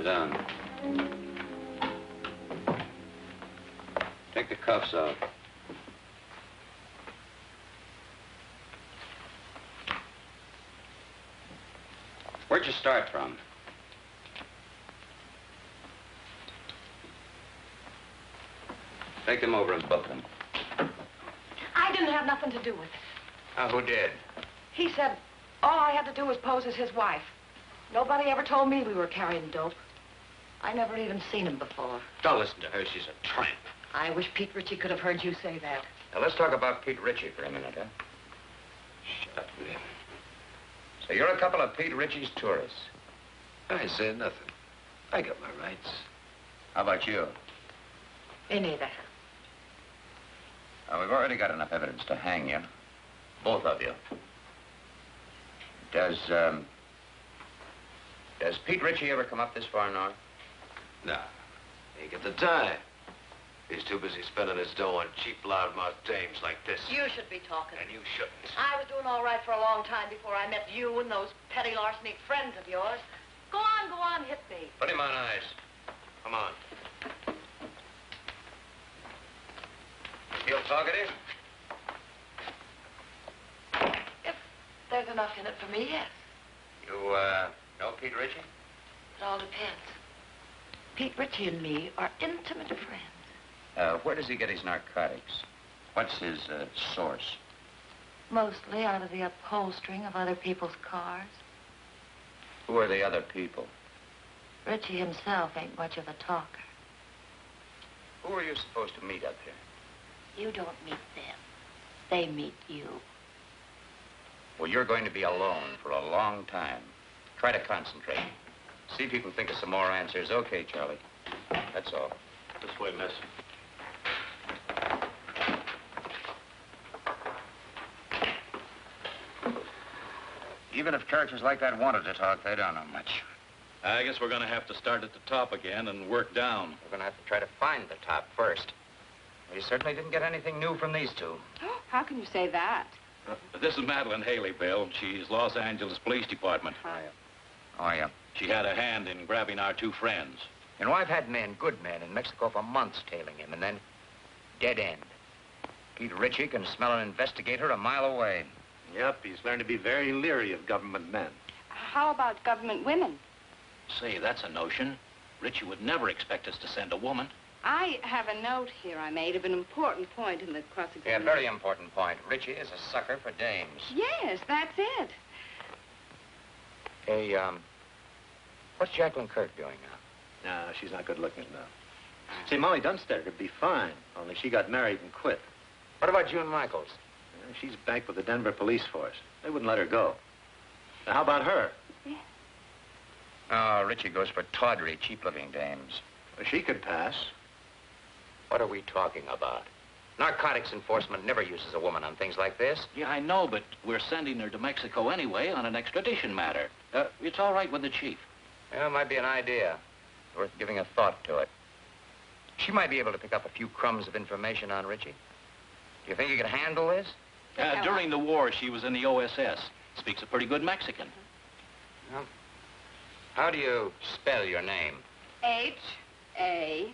down. Take the cuffs off. Where'd you start from? Take them over and book them. I didn't have nothing to do with it. Who did? He said all I had to do was pose as his wife. Nobody ever told me we were carrying dope. I never even seen him before. Don't listen to her. She's a tramp. I wish Pete Ritchie could have heard you say that. Now, let's talk about Pete Ritchie for a minute, huh? Shut up, will you? So you're a couple of Pete Ritchie's tourists. I say nothing. I got my rights. How about you? Me neither. We've already got enough evidence to hang you. Both of you. Does Pete Ritchie ever come up this far north? No. Ain't got the time. He's too busy spending his dough on cheap, loudmouth dames like this. You should be talking. And you shouldn't. I was doing all right for a long time before I met you and those petty larceny friends of yours. Go on, hit me. Put him on ice. Come on. Feel talkative? If there's enough in it for me, yes. You, know Pete Ritchie? It all depends. Pete Ritchie and me are intimate friends. Where does he get his narcotics? What's his, source? Mostly out of the upholstering of other people's cars. Who are the other people? Ritchie himself ain't much of a talker. Who are you supposed to meet up here? You don't meet them. They meet you. Well, you're going to be alone for a long time. Try to concentrate. See if you can think of some more answers. Okay, Charlie. That's all. This way, miss. Even if characters like that wanted to talk, they don't know much. I guess we're going to have to start at the top again and work down. We're going to have to try to find the top first. We certainly didn't get anything new from these two. How can you say that? This is Madeleine Haley, Bill. She's Los Angeles Police Department. Oh, yeah. She had a hand in grabbing our two friends. You know, I've had men, good men, in Mexico for months tailing him, and then dead end. Pete Ritchie can smell an investigator a mile away. Yep, he's learned to be very leery of government men. How about government women? Say, that's a notion. Ritchie would never expect us to send a woman. I have a note here I made of an important point in the cross-examination. Yeah, very important point. Ritchie is a sucker for dames. Yes, that's it. Hey, what's Jacqueline Kirk doing now? No, she's not good looking now. See, Molly Dunstead would be fine, only she got married and quit. What about June Michaels? She's back with the Denver police force. They wouldn't let her go. Now, how about her? Yeah. Oh, Ritchie goes for tawdry, cheap-looking dames. Well, she could pass. What are we talking about? Narcotics enforcement never uses a woman on things like this. Yeah, I know, but we're sending her to Mexico anyway on an extradition matter. It's all right with the chief. Yeah, it might be an idea. Worth giving a thought to it. She might be able to pick up a few crumbs of information on Ritchie. Do you think you could handle this? During the war, she was in the OSS. Speaks a pretty good Mexican. Well, how do you spell your name? Haley.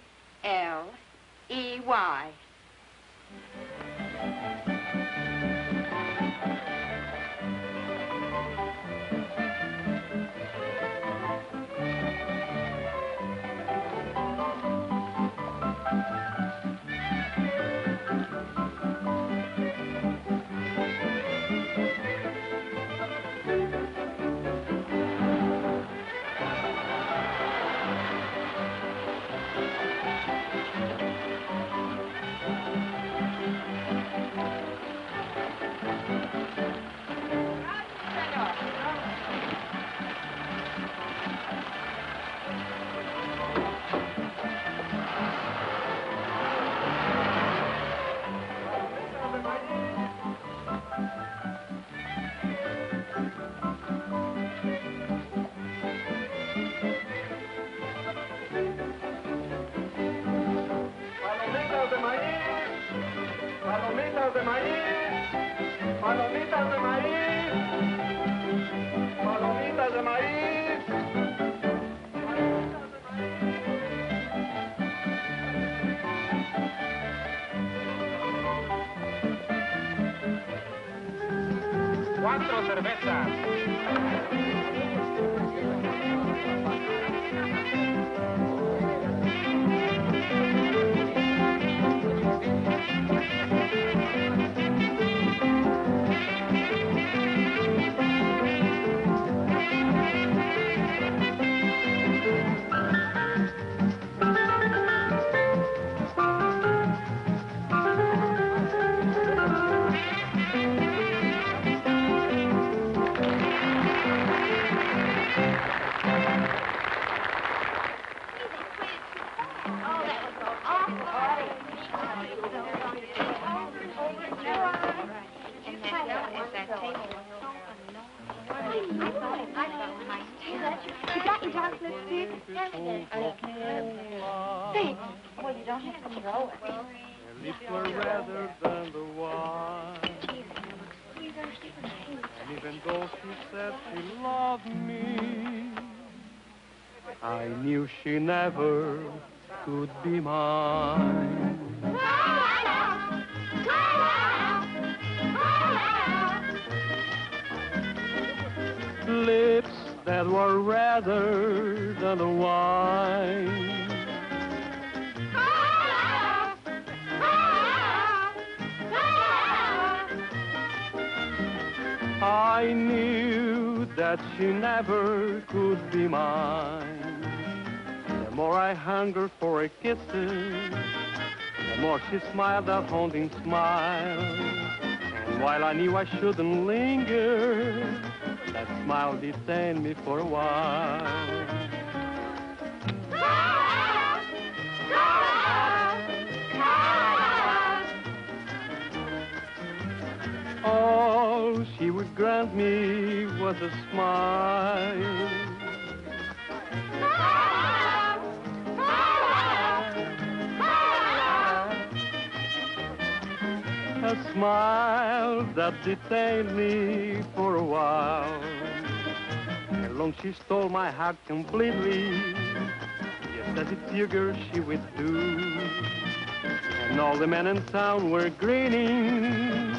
4 cervezas. You got your dark lipstick? Hey, well, you don't have to throw it. Her lips were redder than the wine. And even though she said she loved me, I knew she never could be mine. Lips that were redder than the wine. I knew that she never could be mine. The more I hungered for her kisses, the more she smiled that haunting smile. And while I knew I shouldn't linger, that smile detained me for a while. All she would grant me was a smile. A smile that detained me for a while. And long she stole my heart completely, just as it figured she would do. And all the men in town were grinning,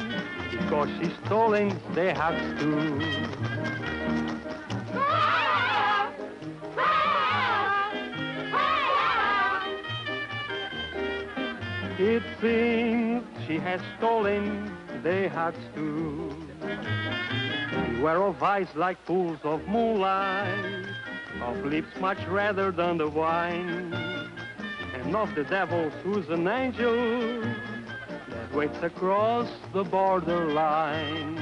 because she stolen their hearts too. It seems she has stolen their hearts too. Beware of eyes like pools of moonlight, of lips much redder than the wine, and of the devils who's an angel that waits across the borderline.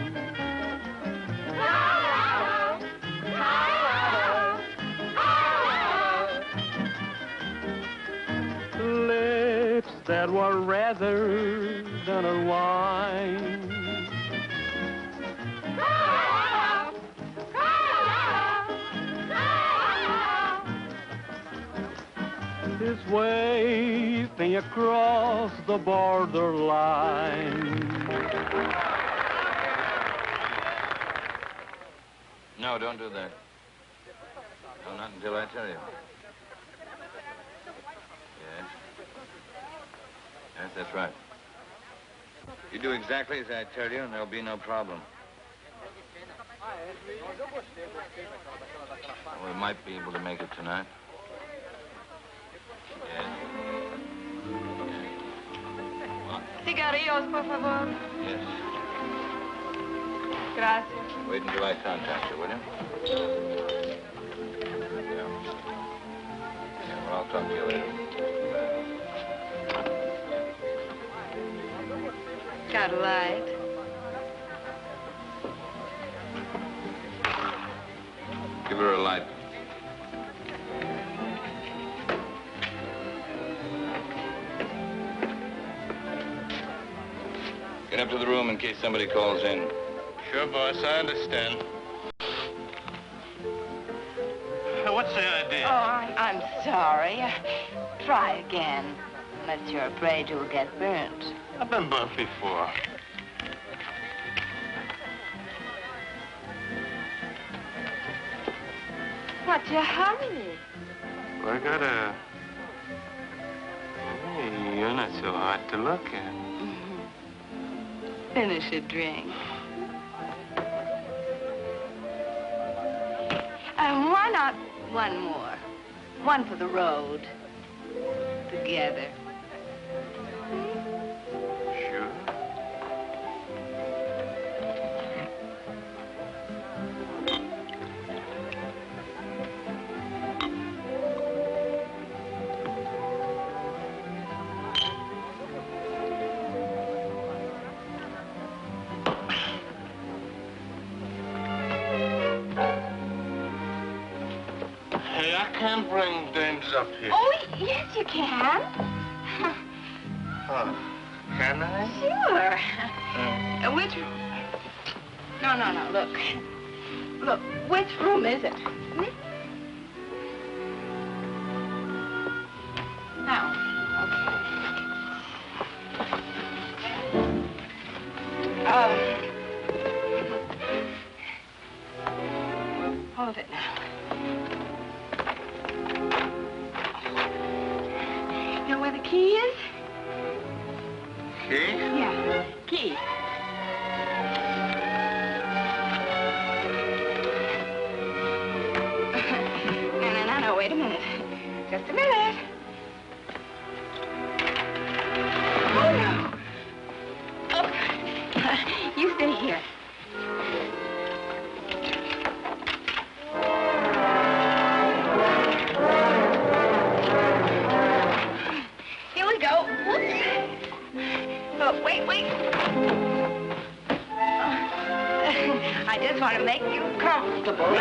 Lips that were redder than a wine. Is waving across the borderline. No, don't do that. No, not until I tell you. Yes. Yes, that's right. You do exactly as I tell you, and there'll be no problem. Well, we might be able to make it tonight. Yes. Cigarillos, por favor. Yes. Gracias. Wait until I contact you, will you? Yeah. Yeah, well, I'll talk to you later. Got a light? Give her a light. Get up to the room in case somebody calls in. Sure, boss, I understand. What's the idea? Oh, I'm sorry. Try again. Unless you're afraid you'll get burnt. I've been burnt before. What's your hurry? Well, I gotta... Hey, you're not so hard to look at. Finish your drink. Why not one more? One for the road. Together. Sure. Hey, I can't bring dames up here. Oh, yes, you can. Huh. Can I? Sure. Which... No, look. Look, which room is it? Hmm? Now, hold it now. You know where the key is? Key? Yeah, key. No, wait a minute. Just a minute. Oh, no. Oh, you stay here. Here we go. Whoops. Oh, wait. I just want to make you comfortable.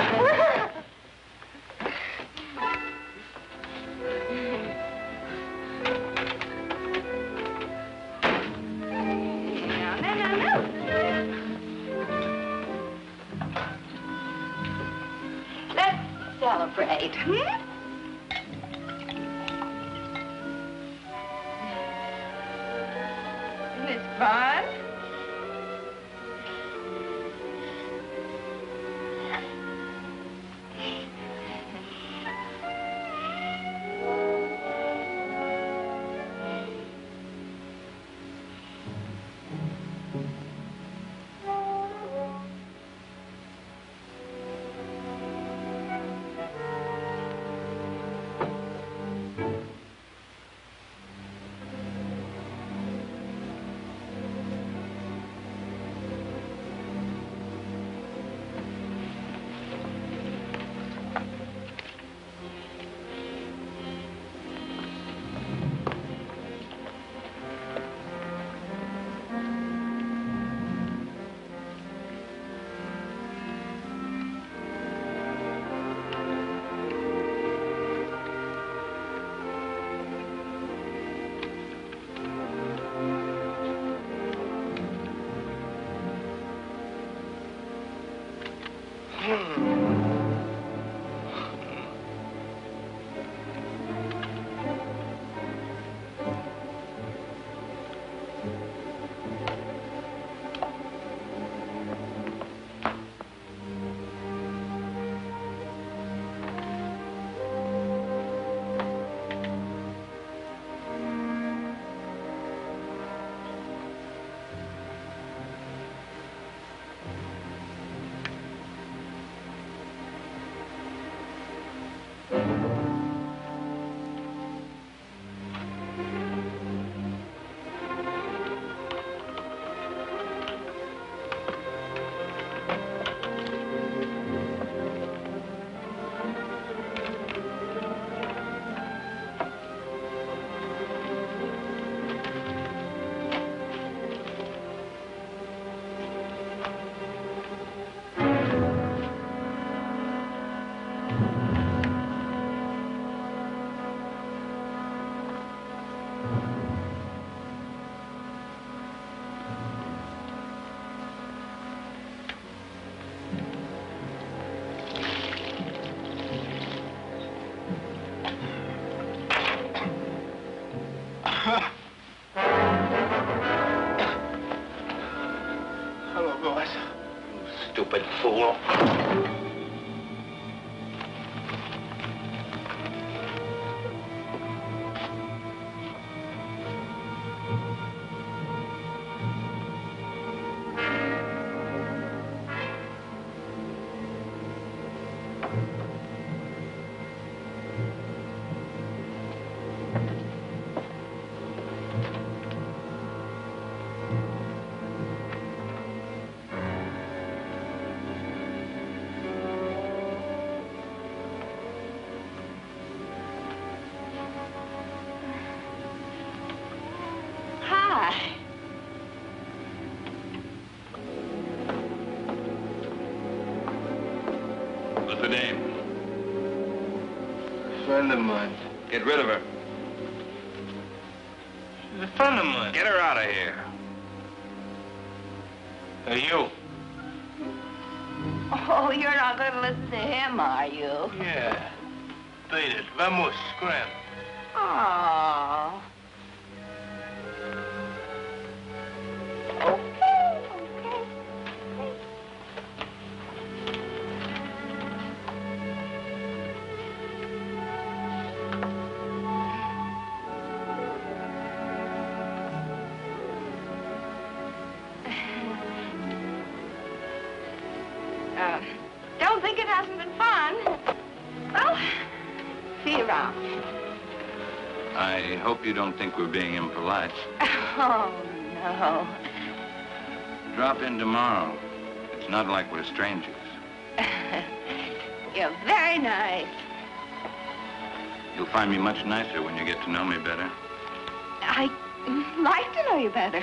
Celebrate, hmm? Isn't this fun? What's her name? A friend of mine. Get rid of her. She's a friend of mine. Get her out of here. Hey, you. Oh, you're not going to listen to him, are you? Yeah. Beat it. Vamos, scram. Oh. Don't think it hasn't been fun. Well, see you around. I hope you don't think we're being impolite. Oh, no. Drop in tomorrow. It's not like we're strangers. You're very nice. You'll find me much nicer when you get to know me better. I'd like to know you better.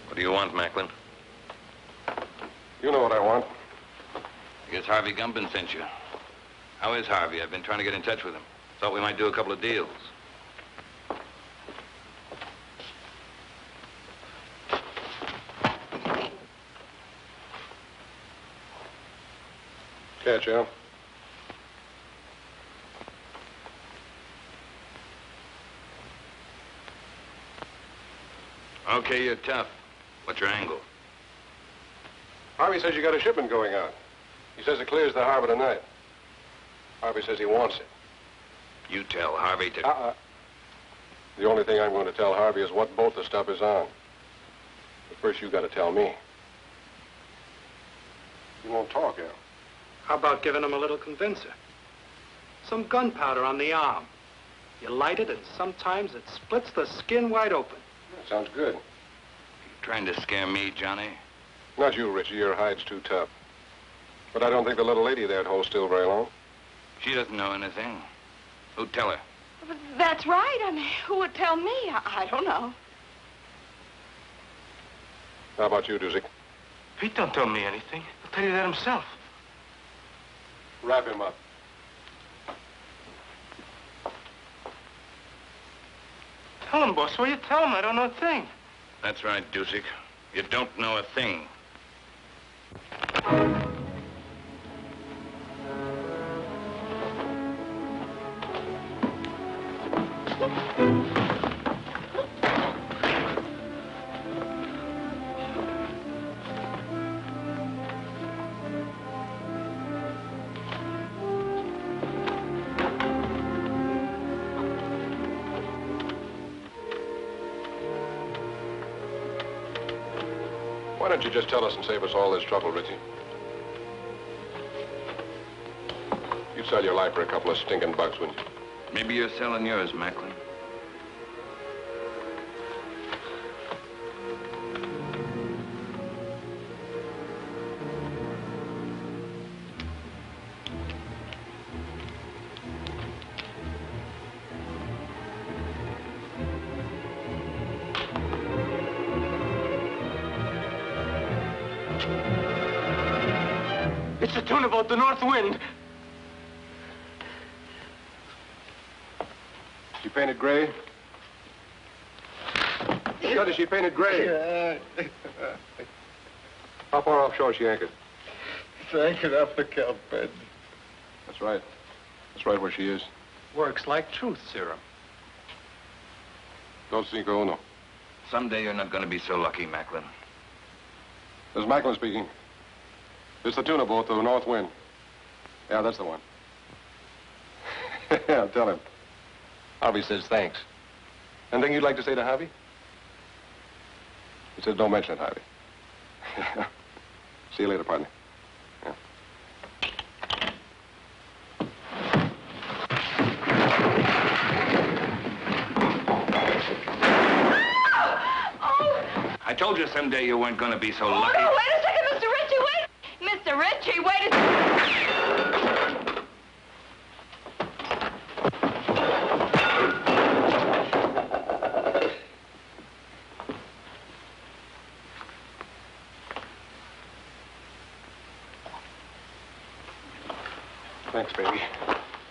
What do you want, Macklin? You know what I want. I guess Harvey Gumpin sent you. How is Harvey? I've been trying to get in touch with him. Thought we might do a couple of deals. Catch, Al. Okay, you're tough. What's your angle? Harvey says you got a shipment going out. He says it clears the harbor tonight. Harvey says he wants it. You tell Harvey to... The only thing I'm going to tell Harvey is what boat the stuff is on. But first, you got to tell me. You won't talk, Al. How about giving him a little convincer? Some gunpowder on the arm. You light it, and sometimes it splits the skin wide open. That sounds good. You trying to scare me, Johnny? Not you, Richie. Your hide's too tough. But I don't think the little lady there'd hold still very long. She doesn't know anything. Who'd tell her? That's right. I mean, who would tell me? I don't know. How about you, Doozy? Pete don't tell me anything. He'll tell you that himself. Wrap him up. Tell him, boss. Will you tell him? I don't know a thing. That's right, Dusick. You don't know a thing. Why don't you just tell us and save us all this trouble, Richie? You'd sell your life for a couple of stinking bucks, wouldn't you? Maybe you're selling yours, Macklin. It's a tuna boat, the North Wind. She painted gray? Scotty, she painted gray. How far offshore is she anchored? It's anchored off the kelp bed. That's right. That's right where she is. Works like truth serum. Dos cinco uno. Someday you're not going to be so lucky, Macklin. This is Macklin speaking. It's the tuna boat, the North Wind. Yeah, that's the one. Yeah, tell him. Harvey says thanks. Anything you'd like to say to Harvey? He says don't mention it, Harvey. See you later, partner. Yeah. told you someday you weren't going to be so Oh, lucky. no, wait a second, Mr. Ritchie, wait! Mr. Ritchie, wait a second! Thanks, baby.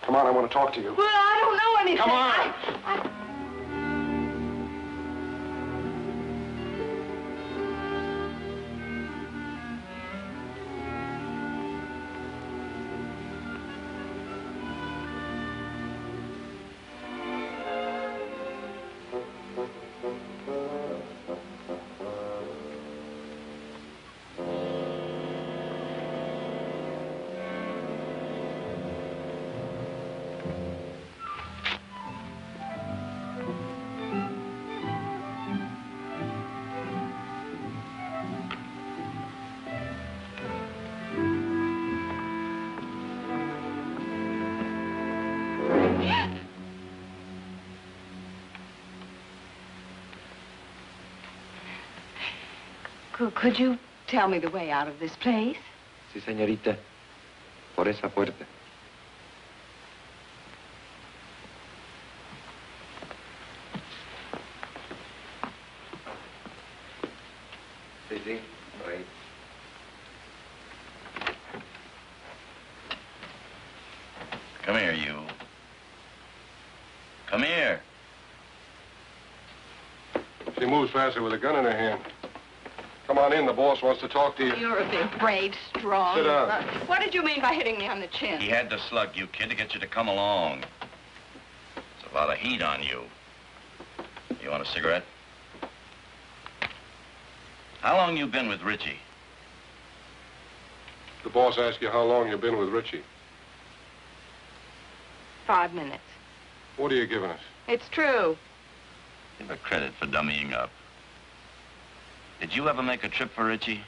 Come on, I want to talk to you. Well, I don't know anything. Come on. Could you tell me the way out of this place? Sí, señorita. Por esa puerta. Sí, sí, por ahí. Come here, you. Come here. She moves faster with a gun in her hand. Come on in, the boss wants to talk to you. You're a big, brave, strong... Sit down. What did you mean by hitting me on the chin? He had to slug you, kid, to get you to come along. There's a lot of heat on you. You want a cigarette? How long you been with Ritchie? The boss asked you how long you've been with Ritchie. 5 minutes. What are you giving us? It's true. Give her credit for dummying up. Did you ever make a trip for Ritchie?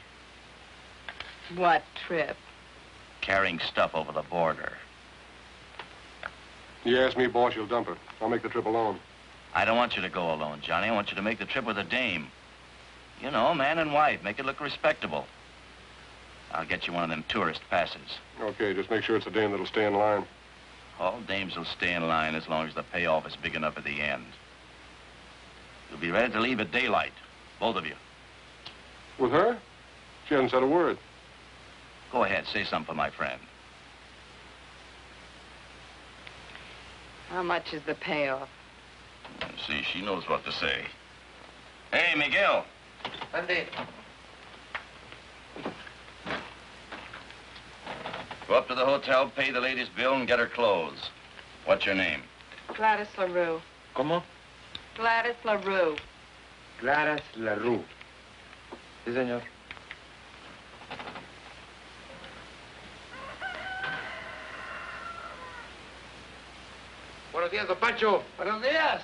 What trip? Carrying stuff over the border. You ask me, boss, you'll dump her. I'll make the trip alone. I don't want you to go alone, Johnny. I want you to make the trip with a dame. You know, man and wife. Make it look respectable. I'll get you one of them tourist passes. Okay, just make sure it's a dame that'll stay in line. All dames will stay in line as long as the payoff is big enough at the end. You'll be ready to leave at daylight, both of you. With her? She hasn't said a word. Go ahead, say something for my friend. How much is the payoff? See, she knows what to say. Hey, Miguel. Andy. Go up to the hotel, pay the lady's bill, and get her clothes. What's your name? Gladys LaRue. ¿Cómo? Gladys LaRue. Gladys LaRue. Sí, señor. Buenos días, don Pancho. Buenos días.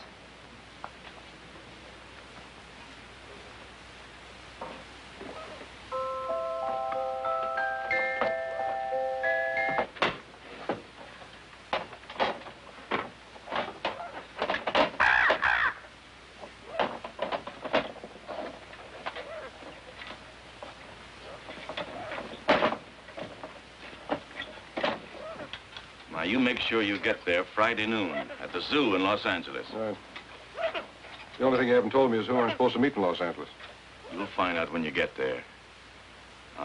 Now, you make sure you get there Friday noon at the zoo in Los Angeles. All right. The only thing you haven't told me is who I'm supposed to meet in Los Angeles. You'll find out when you get there.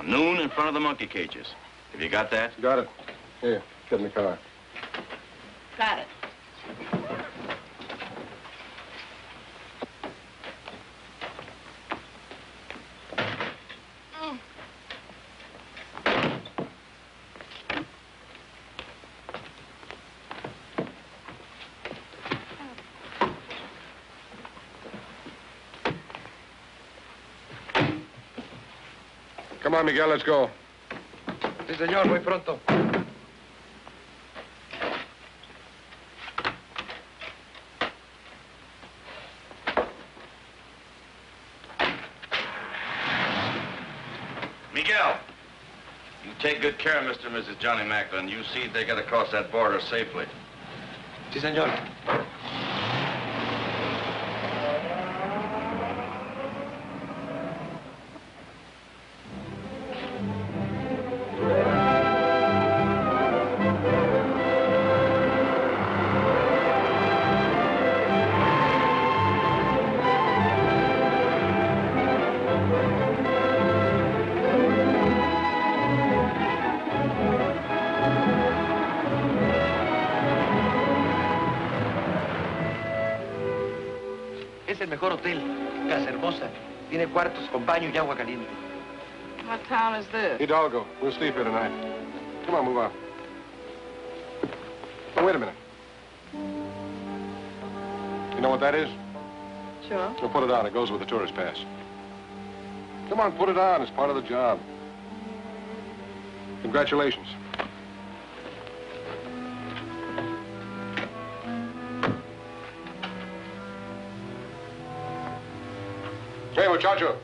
Noon in front of the monkey cages. Have you got that? Got it. Here, get in the car. Got it. Come on, Miguel, let's go. Sí, señor, muy pronto. Miguel, you take good care of Mr. and Mrs. Johnny Macklin. You see they get across that border safely. Sí, señor. el mejor hotel. Casa hermosa. Tiene cuartos con baño y agua caliente. What town is this? Hidalgo. We'll sleep here tonight. Come on, move on. Oh, wait a minute. You know what that is? Sure. Well, put it on. It goes with the tourist pass. Come on, put it on. It's part of the job. Congratulations. Hey, muchacho.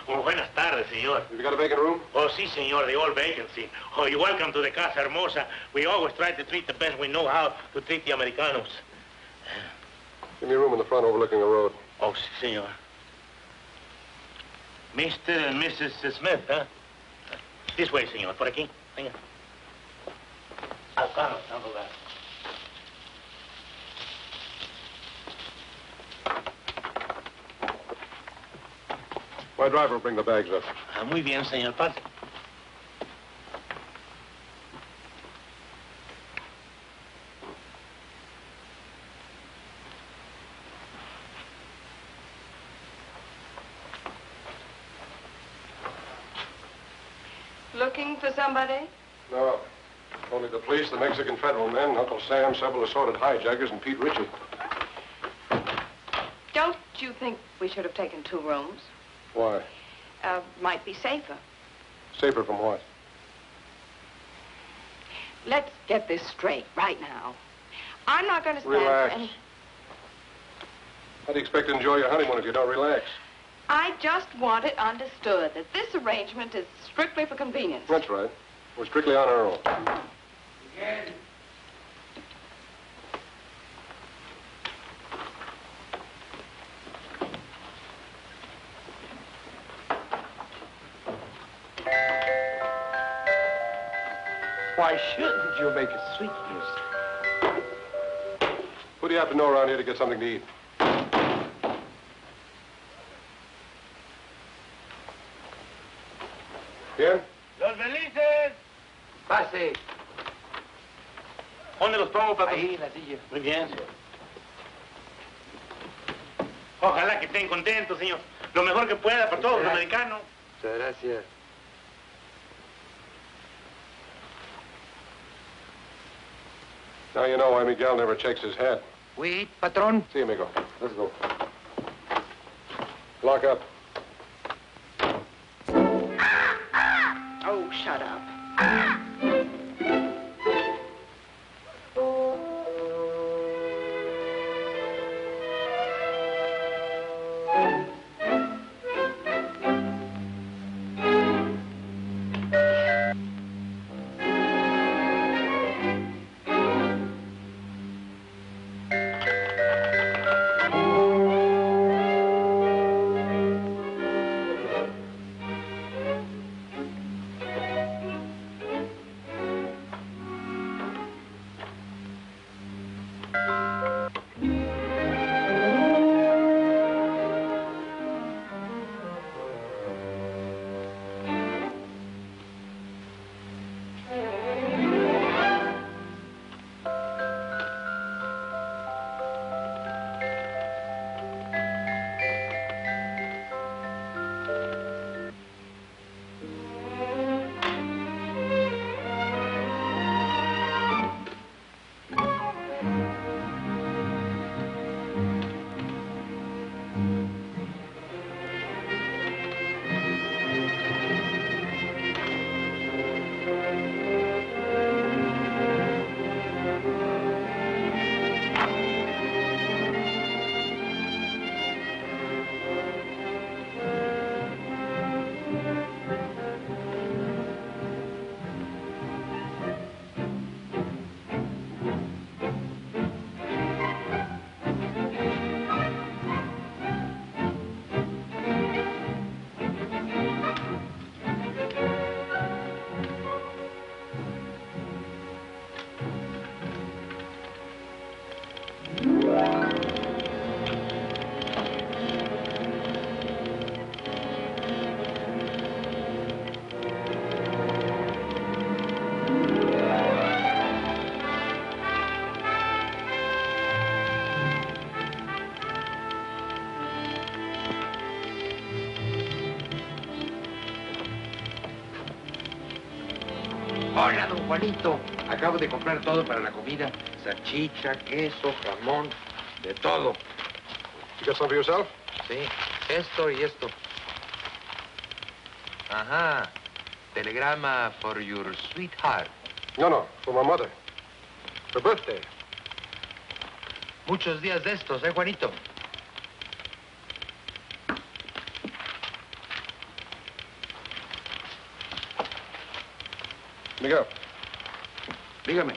Buenas tardes, señor. Have you got a vacant room? Oh, sí, señor, the old vacancy. Oh, you're welcome to the Casa Hermosa. We always try to treat the best we know how to treat the Americanos. Give me a room in the front overlooking the road. Oh, sí, señor. Mr. and Mrs. Smith, huh? This way, señor. Por aquí. Venga. Al carro, al lugar. My driver will bring the bags up. Ah, muy bien, señor. Pase. Looking for somebody? No. Only the police, the Mexican federal men, Uncle Sam, several assorted hijackers, and Pete Ritchie. Don't you think we should have taken 2 rooms? Why? Might be safer. Safer from what? Let's get this straight right now. I'm not going to stand Relax. for any... How do you expect to enjoy your honeymoon if you don't relax? I just want it understood that this arrangement is strictly for convenience. That's right. We're strictly on our own. Why shouldn't you make a sweetness? Who do you have to know around here to get something to eat? Bien? Los felices. Pase. ¿Dónde los pongo, papá? Ahí, en la silla. Muy bien. Ojalá que estén contentos, señor. Lo mejor que pueda para todos los americanos. Muchas gracias. Now you know why Miguel never checks his hat. Oui, patron. See, amigo. Let's go. Lock up. Oh, shut up. Oiga, don Juanito, acabo de comprar todo para la comida. Salchicha, queso, jamón, de todo. You got some for yourself? Sí, esto y esto. Ajá. Telegrama for your sweetheart. No, for my mother. Her birthday. Muchos días de estos, Juanito? Miguel, Dígame.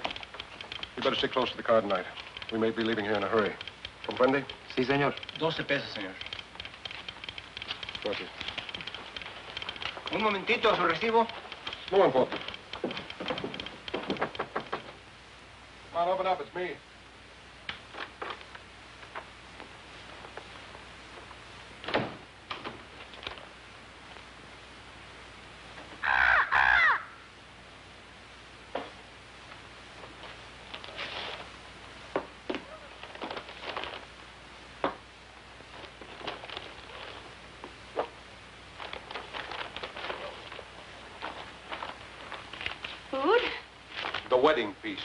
you better stick close to the car tonight. We may be leaving here in a hurry. Comprende? Sí, señor. 12 pesos, señor. Gracias. Un momentito, su recibo. No important. Come on, open up. It's me. Food? The wedding feast.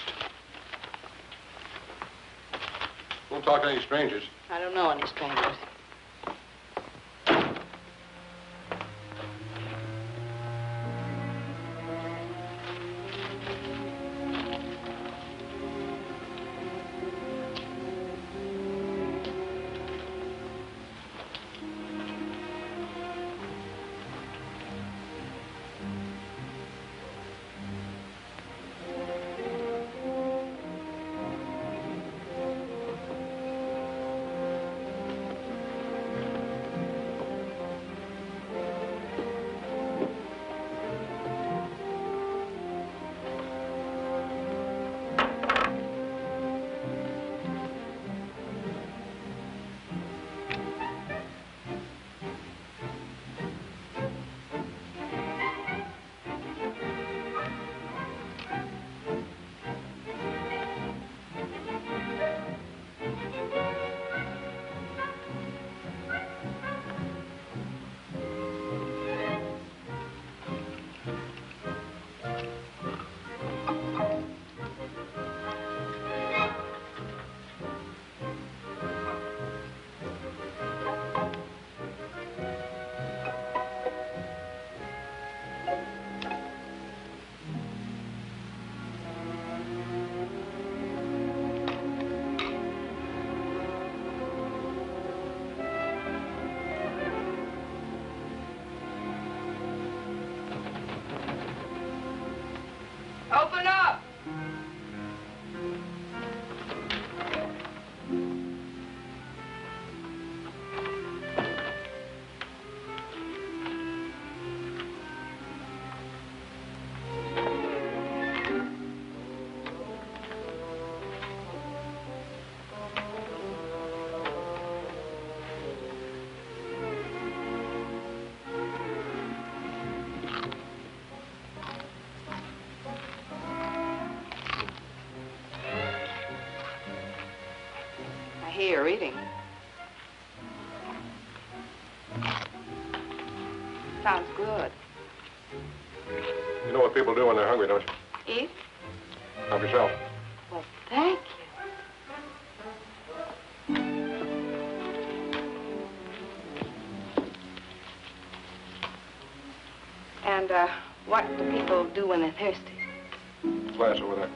Won't talk to any strangers. I don't know any strangers. Open up! I hear you're eating. Sounds good. You know what people do when they're hungry, don't you? Eat? Help yourself. Well, thank you. And, what do people do when they're thirsty? Glass over there.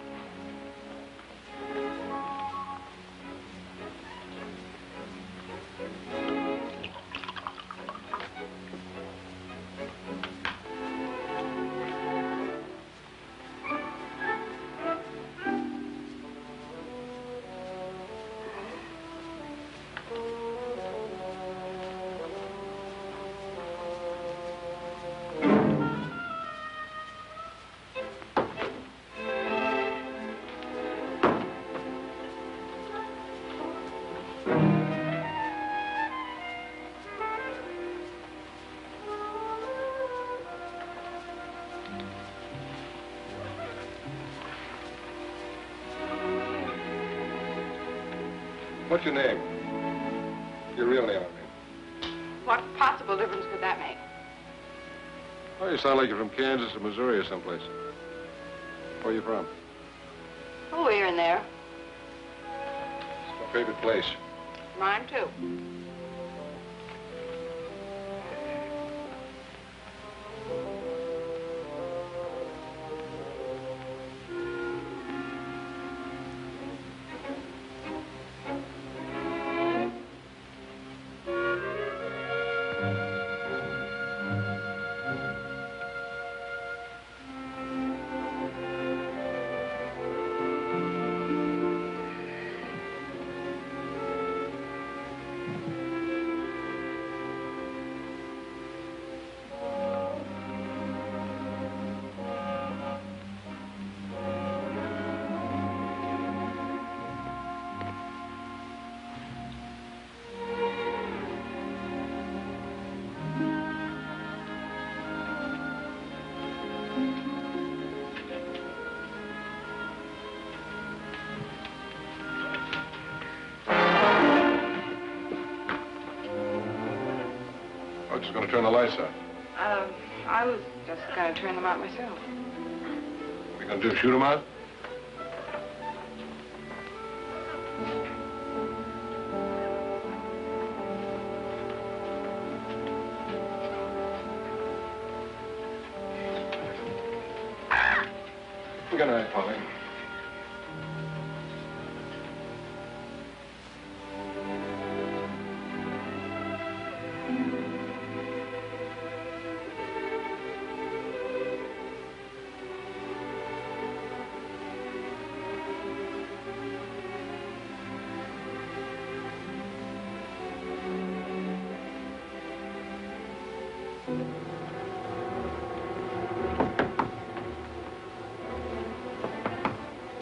What's your name? Your real name, I mean. What possible difference could that make? Oh, you sound like you're from Kansas or Missouri or someplace. Where are you from? Oh, here and there. It's my favorite place. Mine, too. I'm just going to turn the lights out. I was just going to turn them out myself. What are you going to do, shoot them out? Good night, Polly.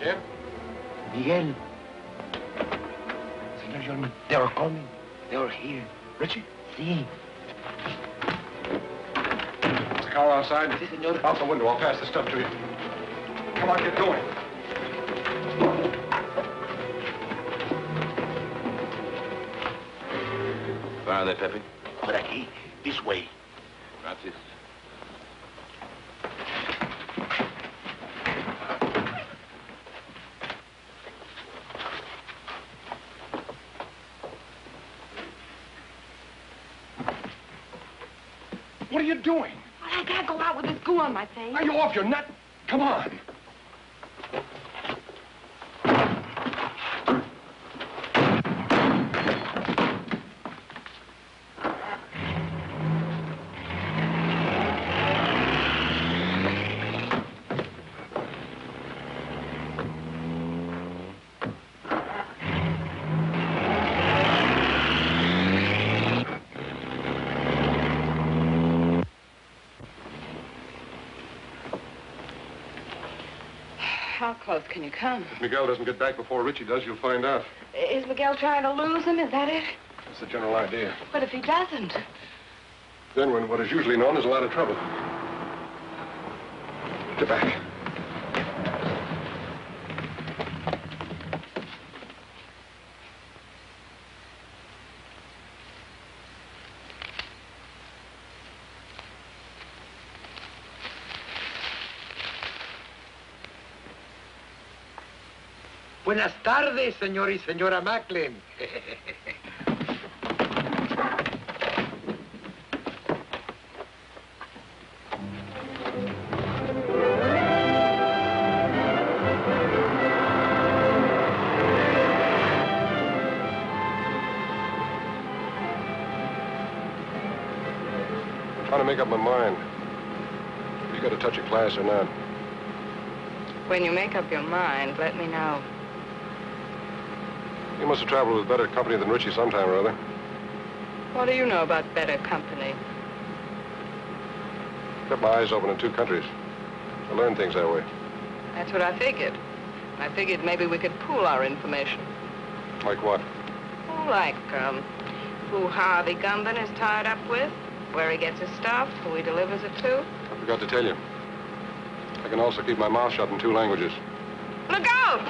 Yeah? Miguel. Senor John, they are coming. They are here. Ritchie? See. Is the car outside? Si, senor. Out the window. I'll pass the stuff to you. Come on, get going. Where are they, Pepe? Por aquí. This way. Gracias. What are you doing? Well, I can't go out with this goo on my face. Are you off your nut? Come on. How close can you come? If Miguel doesn't get back before Ritchie does, you'll find out. Is Miguel trying to lose him? Is that it? That's the general idea. But if he doesn't? Then we're in what is usually known as a lot of trouble. Get back. Buenas tardes, señor y señora Madeleine. I'm trying to make up my mind. You got a touch of class or not? When you make up your mind, let me know. You must have traveled with better company than Ritchie sometime or other. What do you know about better company? Kept my eyes open in two countries. I learned things that way. That's what I figured. I figured maybe we could pool our information. Like what? Oh, like, who Harvey Gumben is tied up with, where he gets his stuff, who he delivers it to. I forgot to tell you. I can also keep my mouth shut in two languages. Look out!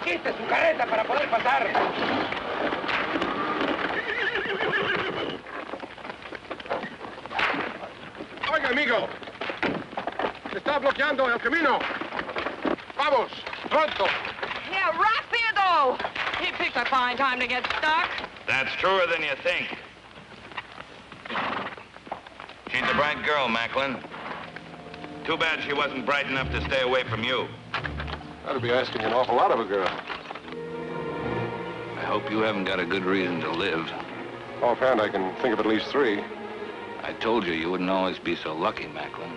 ¡Quite su carreta para poder pasar! Oiga, amigo. está bloqueando el camino. Vamos, pronto. Yeah, rápido! He picked a fine time to get stuck. That's truer than you think. She's a bright girl, Macklin. Too bad she wasn't bright enough to stay away from you. That'd be asking an awful lot of a girl. I hope you haven't got a good reason to live. Offhand, I can think of at least 3. I told you you wouldn't always be so lucky, Macklin.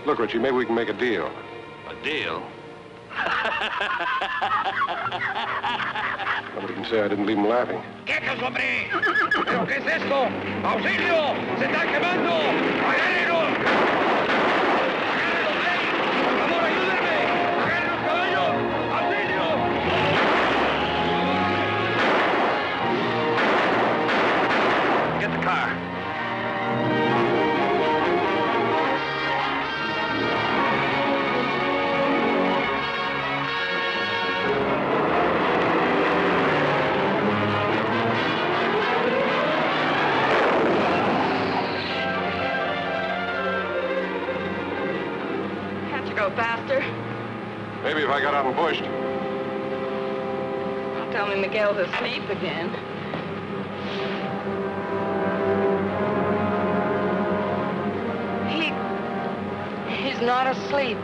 Look, Ritchie, maybe we can make a deal. A deal? Nobody can say I didn't leave him laughing. ¡Quietos, hombre! ¿Pero qué es esto? ¡Auxilio! ¡Se está quemando! ¡Agárrenlo! ¡Agárrenlo, hey! ¡Por favor, ayúdenme! ¡Agarren los caballos! ¡Auxilio! Get the car. Go faster. Maybe if I got out and pushed. Don't tell me Miguel's asleep again. He's not asleep.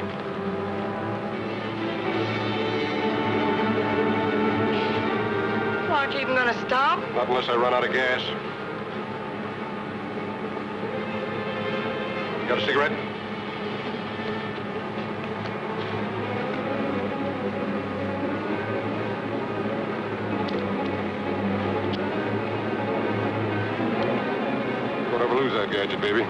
Well, aren't you even gonna stop? Not unless I run out of gas. Got a cigarette? Lose that gadget, baby.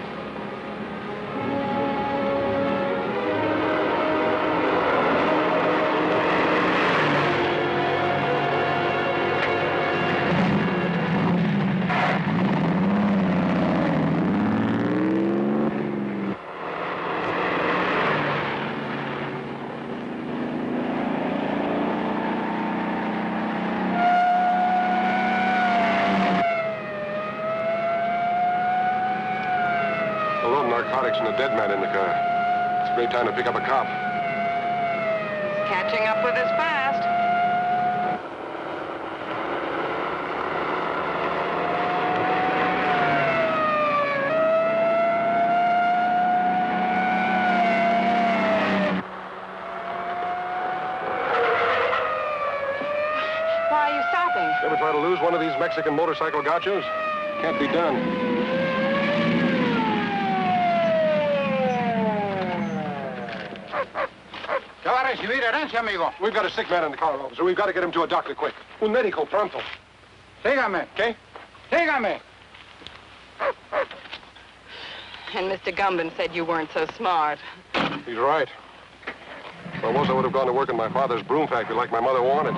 Narcotics and a dead man in the car. It's a great time to pick up a cop. He's catching up with us fast. Why are you stopping? Ever try to lose one of these Mexican motorcycle gauchos? Can't be done. Recibir herencia, amigo. We've got a sick man in the car, officer. We've got to get him to a doctor quick. Un médico pronto. Sígame. ¿Qué? Sígame. And Mr. Gumben said you weren't so smart. He's right. If I was, I would have gone to work in my father's broom factory like my mother wanted.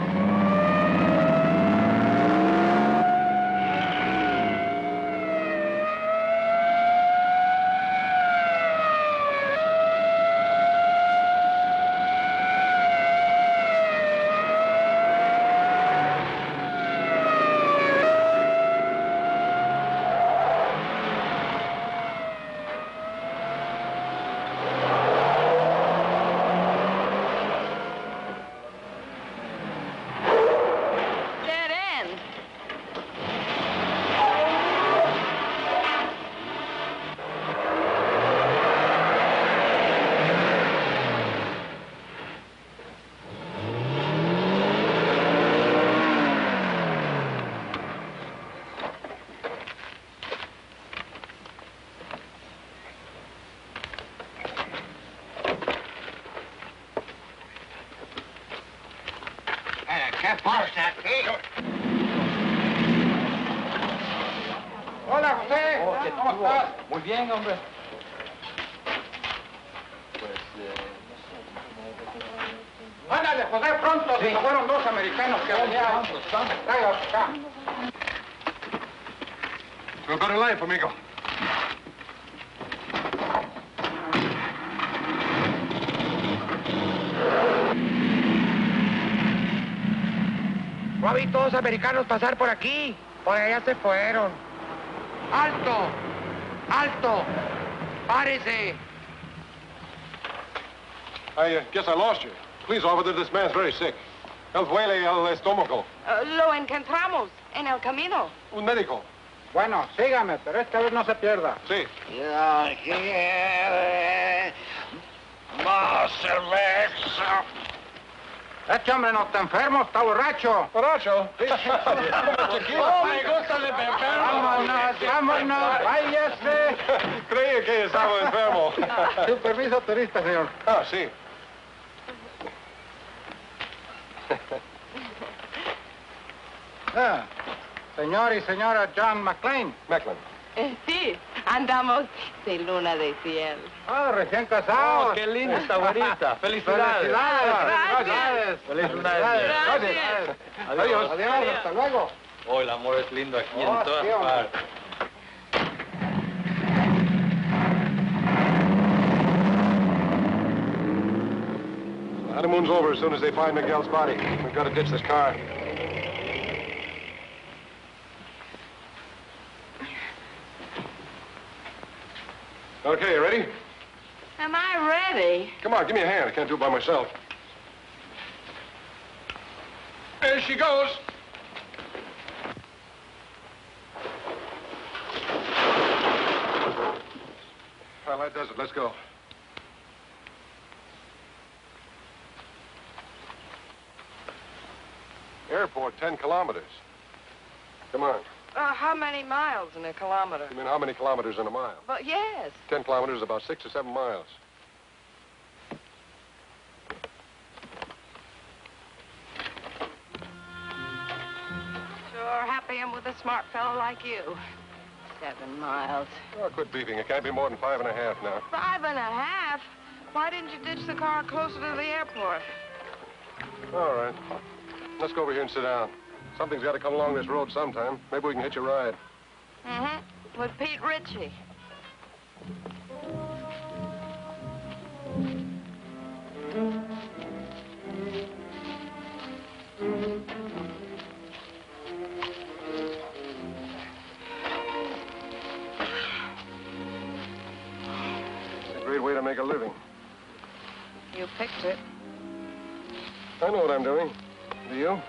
¿Qué pasa aquí? Hola, José. ¿Cómo estás? Muy bien, hombre. Ándale, José, pronto. Sí. Se fueron 2 americanos que venían. Tráigalos acá. We've got a life, amigo. No vi todos americanos pasar por aquí. Por allá se fueron. ¡Alto! ¡Alto! ¡Párese! I guess I lost you. Please, officer, this man's very sick. Él duele el estómago. Lo encontramos en el camino. Un médico. Bueno, sígame, pero esta vez no se pierda. Sí. Ya quiere más cerveza. Este hombre no está enfermo, está borracho. ¿Borracho? Oh, me gusta el enfermo. Vámonos, vámonos, váyase. Creía que estaba enfermo. Su permiso turista, señor. Ah, sí. Ah, señor y señora John McLean. Macklin. Sí, andamos de luna de cielo. Ah, recién casados. Oh, qué linda esta güerita. Felicidades. Felicidades. Felicidades. Gracias. Adiós. Adiós, hasta luego. Oh, el amor es lindo aquí Oh, en todas sí, hombre. partes. The honeymoon's over as soon as they find Miguel's body. We've got to ditch this car. Okay, you ready? Am I ready? Come on, give me a hand. I can't do it by myself. There she goes. Well, that does it. Let's go. Airport, 10 kilometers. Come on. How many miles in a kilometer? You mean how many kilometers in a mile? Well, yes. 10 kilometers is about 6 or 7 miles. Sure happy I'm with a smart fellow like you. 7 miles. Oh, quit beefing. It can't be more than 5.5 now. 5.5? Why didn't you ditch the car closer to the airport? All right. Let's go over here and sit down. Something's got to come along this road sometime. Maybe we can hitch a ride. Mm-hmm. With Pete Ritchie. It's a great way to make a living. You picked it. I know what I'm doing. Do you?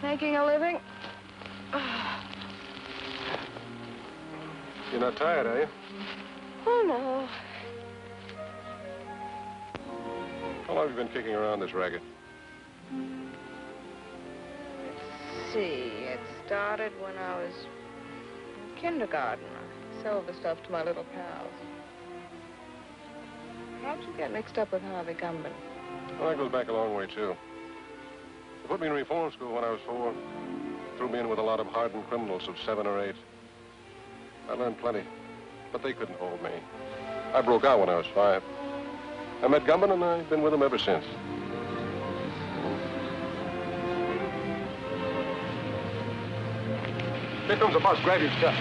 Making a living? You're not tired, are you? Oh, no. How long have you been kicking around this racket? Let's see. It started when I was in kindergarten. I sold the stuff to my little pals. How'd you get mixed up with Harvey Gumben? Well, that goes back a long way, too. They put me in reform school when I was 4. Threw me in with a lot of hardened criminals of 7 or 8. I learned plenty, but they couldn't hold me. I broke out when I was 5. I met Gumben, and I've been with him ever since. Here comes a bus. Grab your stuff.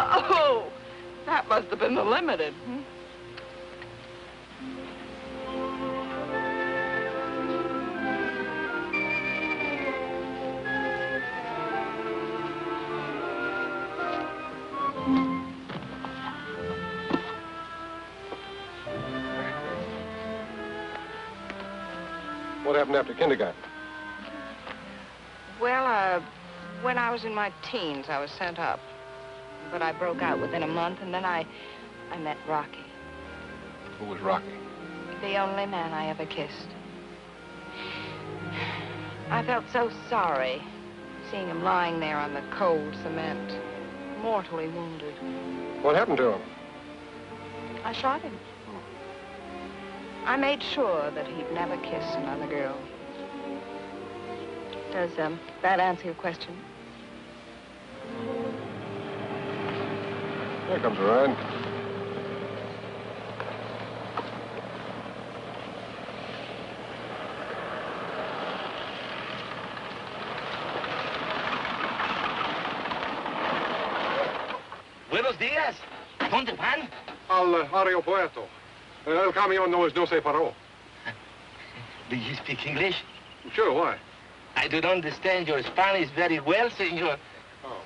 Oh, that must have been the limited. Hmm? What happened after kindergarten? Well, when I was in my teens, I was sent up. But I broke out within a month, and then I met Rocky. Who was Rocky? The only man I ever kissed. I felt so sorry seeing him lying there on the cold cement, mortally wounded. What happened to him? I shot him. I made sure that he'd never kiss another girl. Does that answer your question? Here comes a ride. Buenos días. ¿Dónde van? Al aeropuerto. El camión no se paró. Do you speak English? Sure, why? I don't understand your Spanish very well, senor. Oh.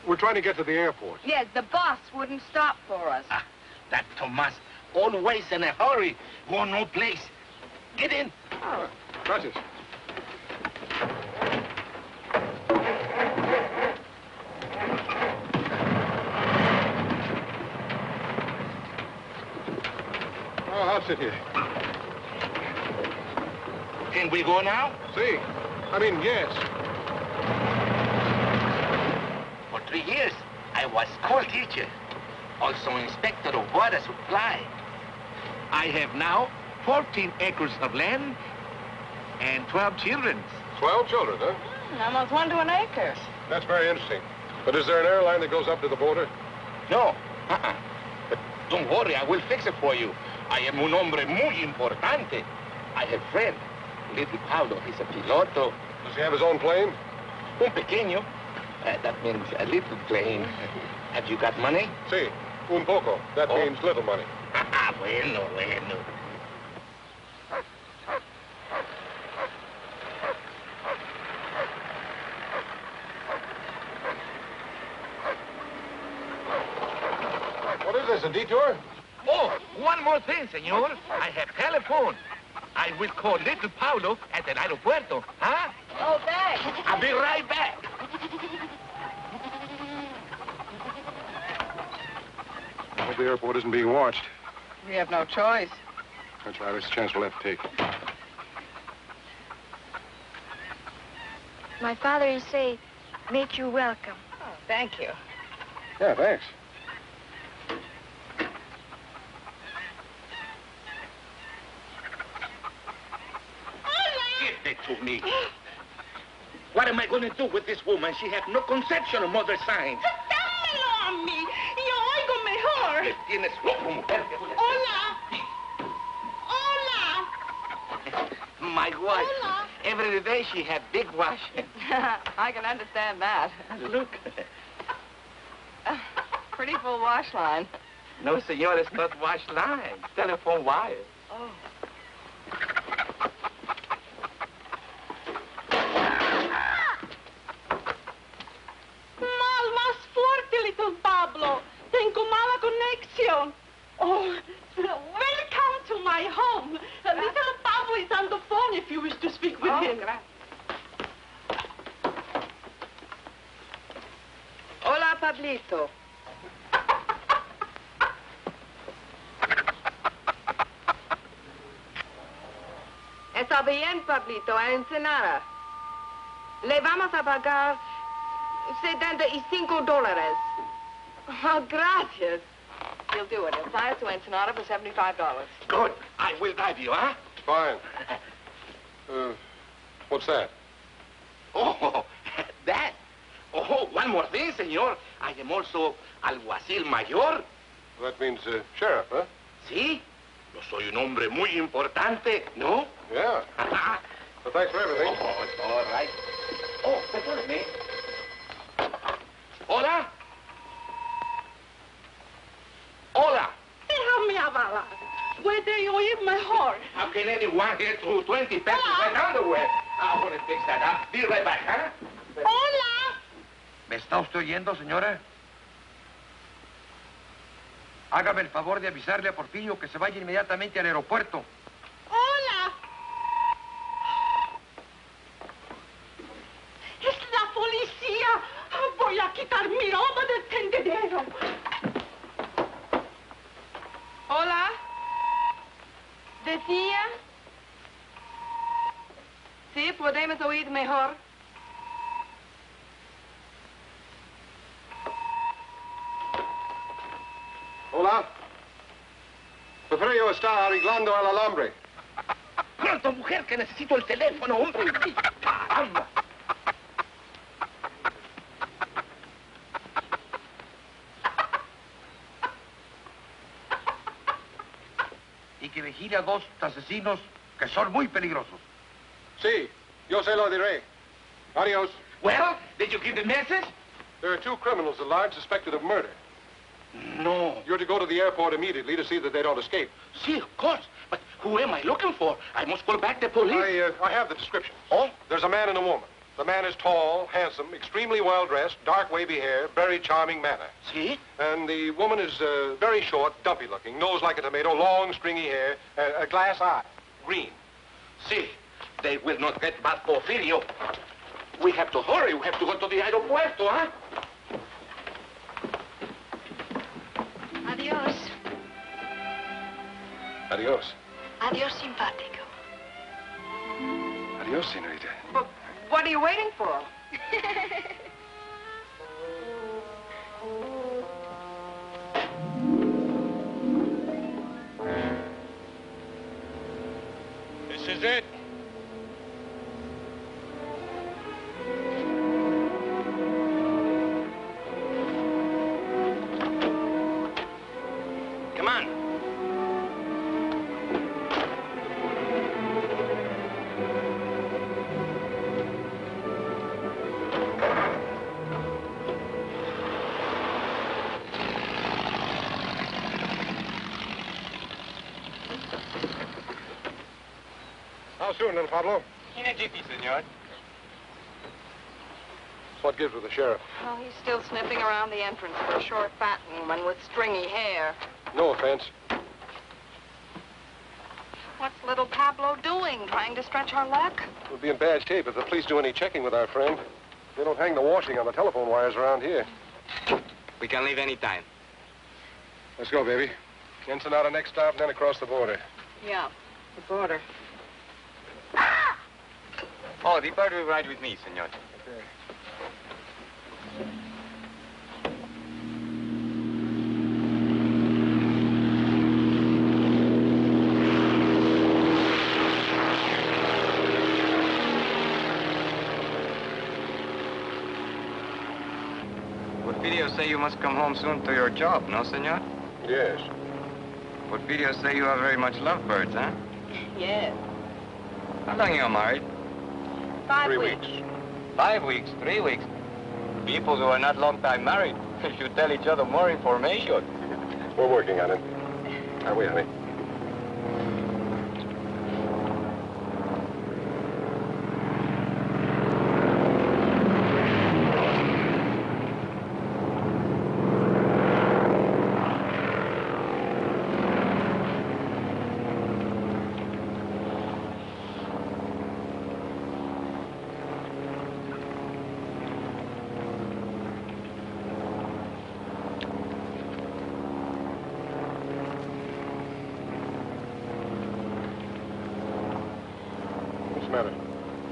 We're trying to get to the airport. Yes, the bus wouldn't stop for us. Ah, that Tomas, always in a hurry. Go no place. Get in. Oh. Gracias. Oh, I'll sit here. Can we go now? See. I mean, yes. For 3 years, I was school teacher, also inspector of water supply. I have now 14 acres of land and 12 children. 12 children, huh? Almost 1 to an acre. That's very interesting. But is there an airline that goes up to the border? No. But don't worry, I will fix it for you. I am un hombre muy importante. I have friend. Little Pablo, he's a piloto. Does he have his own plane? Un pequeño. That means a little plane. Have you got money? Sí, un poco. That means little money. Bueno, bueno. What is this, a detour? Oh, one more thing, senor. I have telephone. I will call little Paulo at the aeropuerto, huh? Oh, thanks. I'll be right back. I hope the airport isn't being watched. We have no choice. That's right. It's a chance we'll have to take. My father, he say, make you welcome. Oh, thank you. Yeah, thanks. Give it to me. What am I going to do with this woman? She has no conception of mother signs. ¡Dámelo a mí! ¡Yo oigo mejor! Me tienes loco, mujer. ¡Hola! ¡Hola! My wife. Hola. Every day she had big wash. I can understand that. Look. Pretty full wash line. No, senor, it's not wash line. It's telephone wire. Oh. Más fuerte, little Pablo. Tengo mala conexión. Oh, welcome to my home. Little Pablo is on the phone if you wish to speak with him. Hola, Pablito. Está bien, Pablito, a Ensenada. Le vamos a pagar $75. Oh, gracias. He'll do it. He'll fly us to Ensenada for $75. Good. I will drive you, huh? Fine. What's that? Oh, that. Oh, one more thing, senor. I am also alguacil mayor. That means sheriff, huh? Sí. Yo soy un hombre muy importante, ¿no? Yeah. Well, thanks for everything. Oh, it's all right. Oh, perdóname. Hola. Hola. Déjame hablar. Puede oír mejor. How can anyone get to 20 pesos right underwear? I want to fix that up. Be right back, huh? Hola. ¿Me está usted oyendo, señora? Hágame el favor de avisarle a Porfirio que se vaya inmediatamente al aeropuerto. Hola. Es la policía. Voy a quitar mi ropa del tendedero. Hola. ¿Decía? Sí, podemos oír mejor. Hola. Porfirio está arreglando el alambre. Pronto, mujer, que necesito el teléfono, hombre. Caramba. Y que vigile a 2 asesinos que son muy peligrosos. Sí, yo se lo diré. Adios. Well, did you give the message? There are 2 criminals at large suspected of murder. No. You're to go to the airport immediately to see that they don't escape. See, of course. But who am I looking for? I must call back the police. I have the description. Oh? There's a man and a woman. The man is tall, handsome, extremely well-dressed, dark wavy hair, very charming manner. See? And the woman is very short, dumpy-looking, nose like a tomato, long, stringy hair, a glass eye, green. See, they will not get back Porfirio. We have to hurry. We have to go to the aeropuerto, huh? Adios. Adios. Adios, simpático. Adios, senorita. But what are you waiting for? This is it. Come on. How soon, little Pablo? In a jiffy, senor. What gives with the sheriff? Oh, he's still sniffing around the entrance for a short, fat woman with stringy hair. No offense. What's little Pablo doing? Trying to stretch our luck? We'll be in bad shape if the police do any checking with our friend. They don't hang the washing on the telephone wires around here. We can leave any time. Let's go, baby. Ensenada next stop, then across the border. Yeah, the border. Oh, the bird will ride with me, senor. Okay. Porfirio say you must come home soon to your job, no, senor? Yes. Porfirio say you are very much lovebirds, huh? Yes. How long you are married? 5 3 weeks. 5 weeks, 3 weeks. People who are not long time married should tell each other more information. We're working on it. Are we, honey?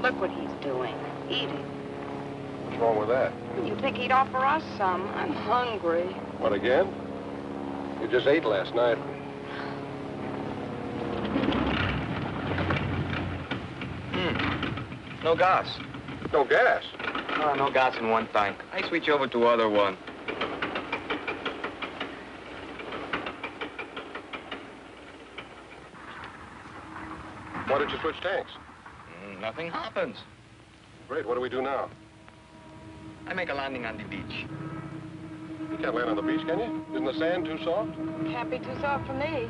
Look what he's doing. Eating. What's wrong with that? You think he'd offer us some? I'm hungry. What, again? You just ate last night. No gas. No gas? No, no gas in one tank. I switch over to other one. Why did you switch tanks? Nothing happens. Great, what do we do now? I make a landing on the beach. You can't land on the beach, can you? Isn't the sand too soft? Can't be too soft for me.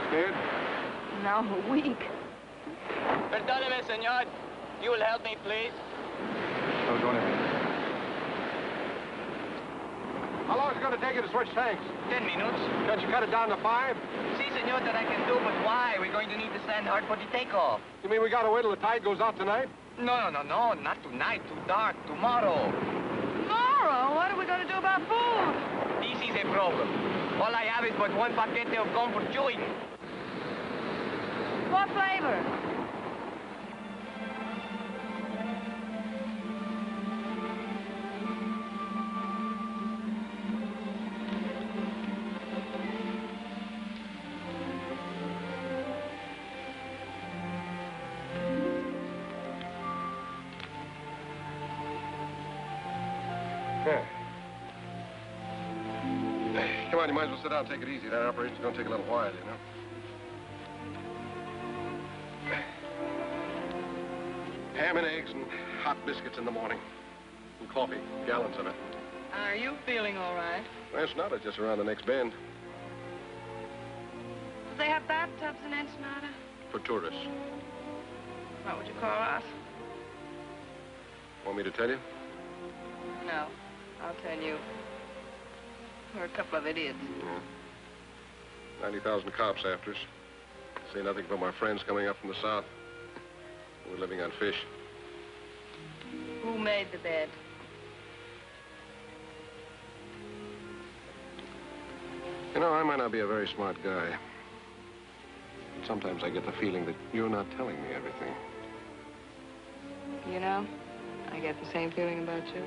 Scared? No, weak. Perdóneme, señor. You will help me, please? No, don't have it. How long is it going to take you to switch tanks? 10 minutes. Can't you cut it down to 5? Si, senor, that I can do, but why? We're going to need the sand hard for the takeoff. You mean we got to wait till the tide goes out tonight? No, not tonight. Too dark. Tomorrow. Tomorrow? What are we going to do about food? This is a problem. All I have is but one paquete of gum for chewing. What flavor? Come on, you might as well sit down and take it easy. That operation's going to take a little while, you know. Ham and eggs and hot biscuits in the morning. And coffee, gallons of it. Are you feeling all right? Ensenada just around the next bend. Do they have bathtubs in Ensenada? For tourists. What would you call us? Want me to tell you? No, I'll tell you. We're a couple of idiots. Yeah. 90,000 cops after us. Say nothing about my friends coming up from the south. We're living on fish. Who made the bed? You know, I might not be a very smart guy. But sometimes I get the feeling that you're not telling me everything. You know, I get the same feeling about you.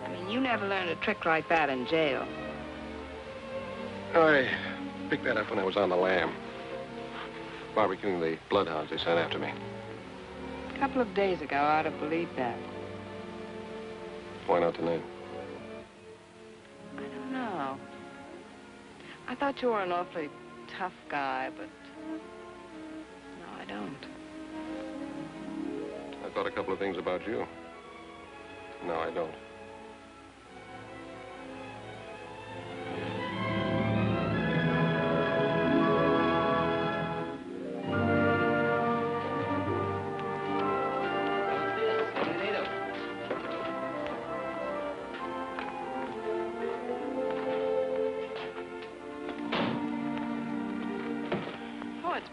I mean, you never learned a trick like that in jail. I picked that up when I was on the lam. Barbecuing the bloodhounds they sent after me. A couple of days ago, I'd have believed that. Why not tonight? I don't know. I thought you were an awfully tough guy, but... No, I don't. I thought a couple of things about you. No, I don't.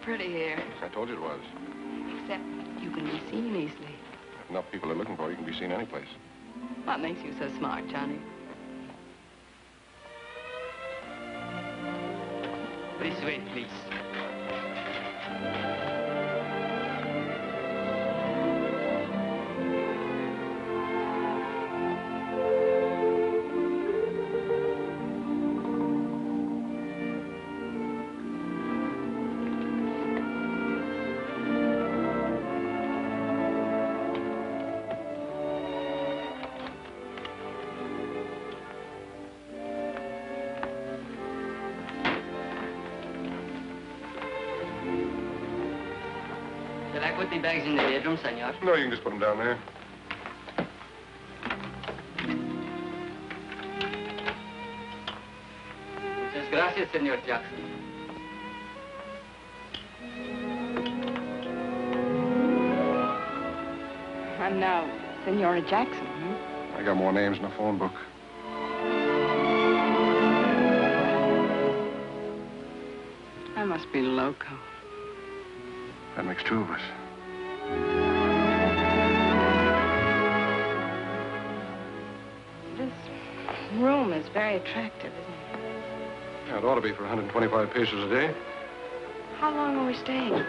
Pretty here. I told you it was. Except you can be seen easily. If enough people are looking for you, you can be seen any place. What makes you so smart, Johnny? This way, please. Put the bags in the bedroom, senor. No, you can just put them down there. Muchas gracias, senor Jackson. I'm now Senora Jackson, hmm? I got more names in the phone book. I must be loco. That makes two of us. This room is very attractive, isn't it? Yeah, it ought to be for 125 pesos a day. How long are we staying?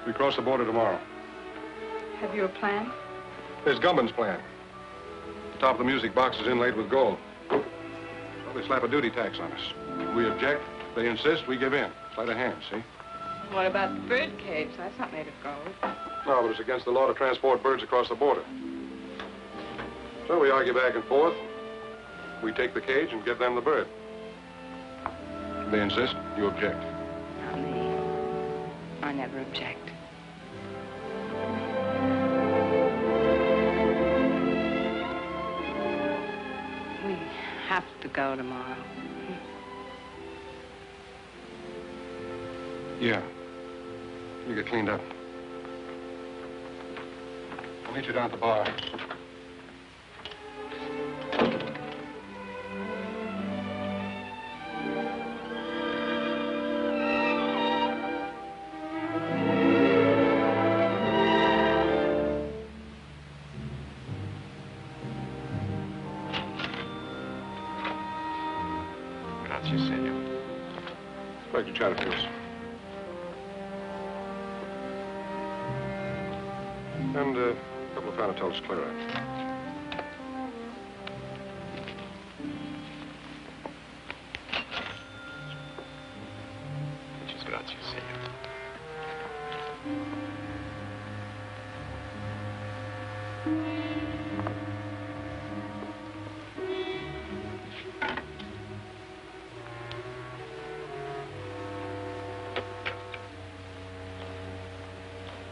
We cross the border tomorrow. Have you a plan? There's Gumman's plan. The top of the music box is inlaid with gold. Well, they slap a duty tax on us. We object, they insist, we give in. Sleight of hand, see? What about the bird cage? That's not made of gold. No, but it's against the law to transport birds across the border. So we argue back and forth. We take the cage and give them the bird. They insist, you object. Not me. I never object. We have to go tomorrow. Yeah. You get cleaned up. I'll meet you down at the bar. to chat, of course. And a couple of Panatel's clear. Muchas gracias, señor.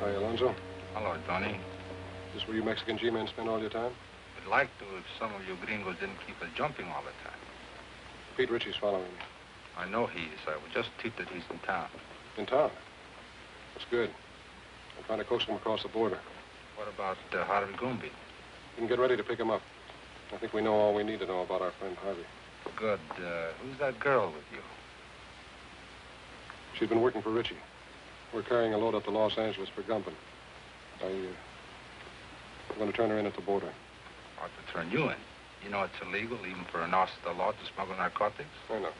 Hi, Alonzo. Hello, Tony. Is this where you Mexican G-men spend all your time? I'd like to if some of you gringos didn't keep us jumping all the time. Pete Ritchie's following me. I know he is. I was just tipped that he's in town. In town? That's good. I'm trying to coax him across the border. What about Harvey Goomby? You can get ready to pick him up. I think we know all we need to know about our friend Harvey. Good. Who's that girl with you? She's been working for Ritchie. We're carrying a load up to Los Angeles for Gumpin. I'm going to turn her in at the border. Ought to turn you in. You know it's illegal, even for an officer of the law, to smuggle narcotics? I know.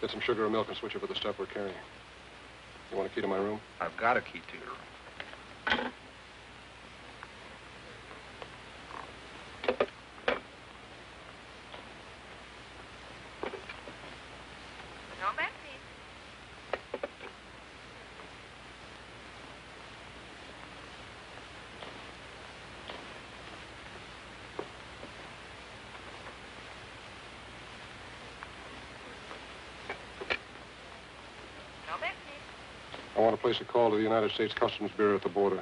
Get some sugar or milk and switch over the stuff we're carrying. You want a key to my room? I've got a key to your room. I want to place a call to the United States Customs Bureau at the border.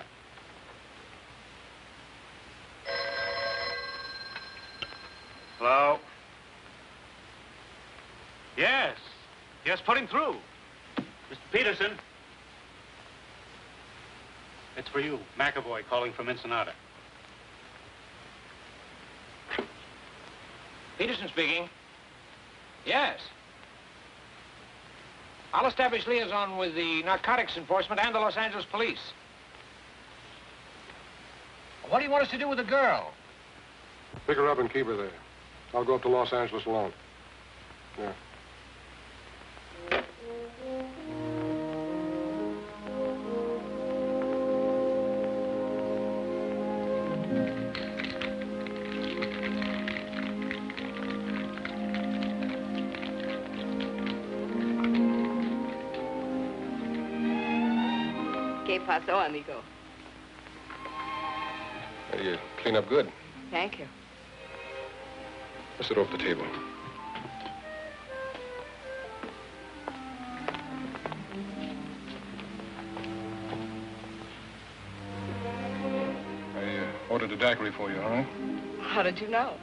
Hello? Yes. Yes, put him through. Mr. Peterson. It's for you. McAvoy calling from Ensenada. Peterson speaking. Yes. I'll establish liaison with the narcotics enforcement and the Los Angeles police. What do you want us to do with the girl? Pick her up and keep her there. I'll go up to Los Angeles alone. Yeah. ¿Qué pasó, amigo? You clean up good. Thank you. Let's sit off the table. I ordered a daiquiri for you, all right? How did you know?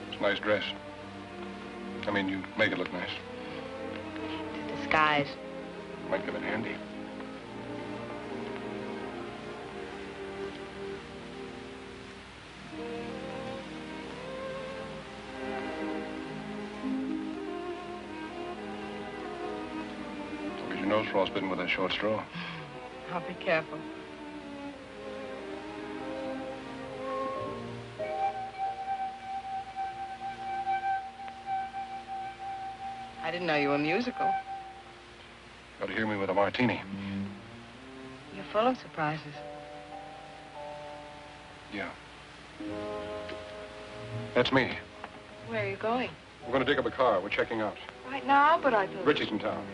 It's a nice dress. I mean, you make it look nice. Disguise. Might come in handy. Your nose frostbitten with that short straw. I'll be careful. I didn't know you were musical. Got to hear me with a martini. You're full of surprises. Yeah. That's me. Where are you going? We're going to dig up a car. We're checking out. Right now, but I thought... Ritchie's in town.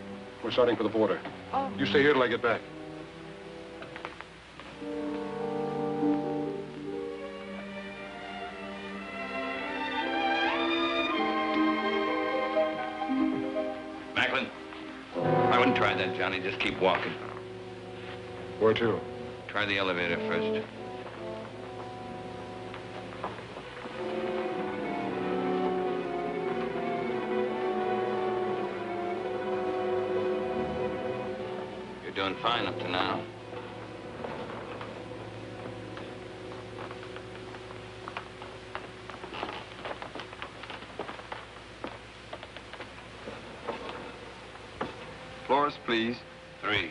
We're starting for the border. Oh. You stay here till I get back. Macklin, I wouldn't try that, Johnny. Just keep walking. Where to? Try the elevator first. Doing fine up to now. Floors, please. 3.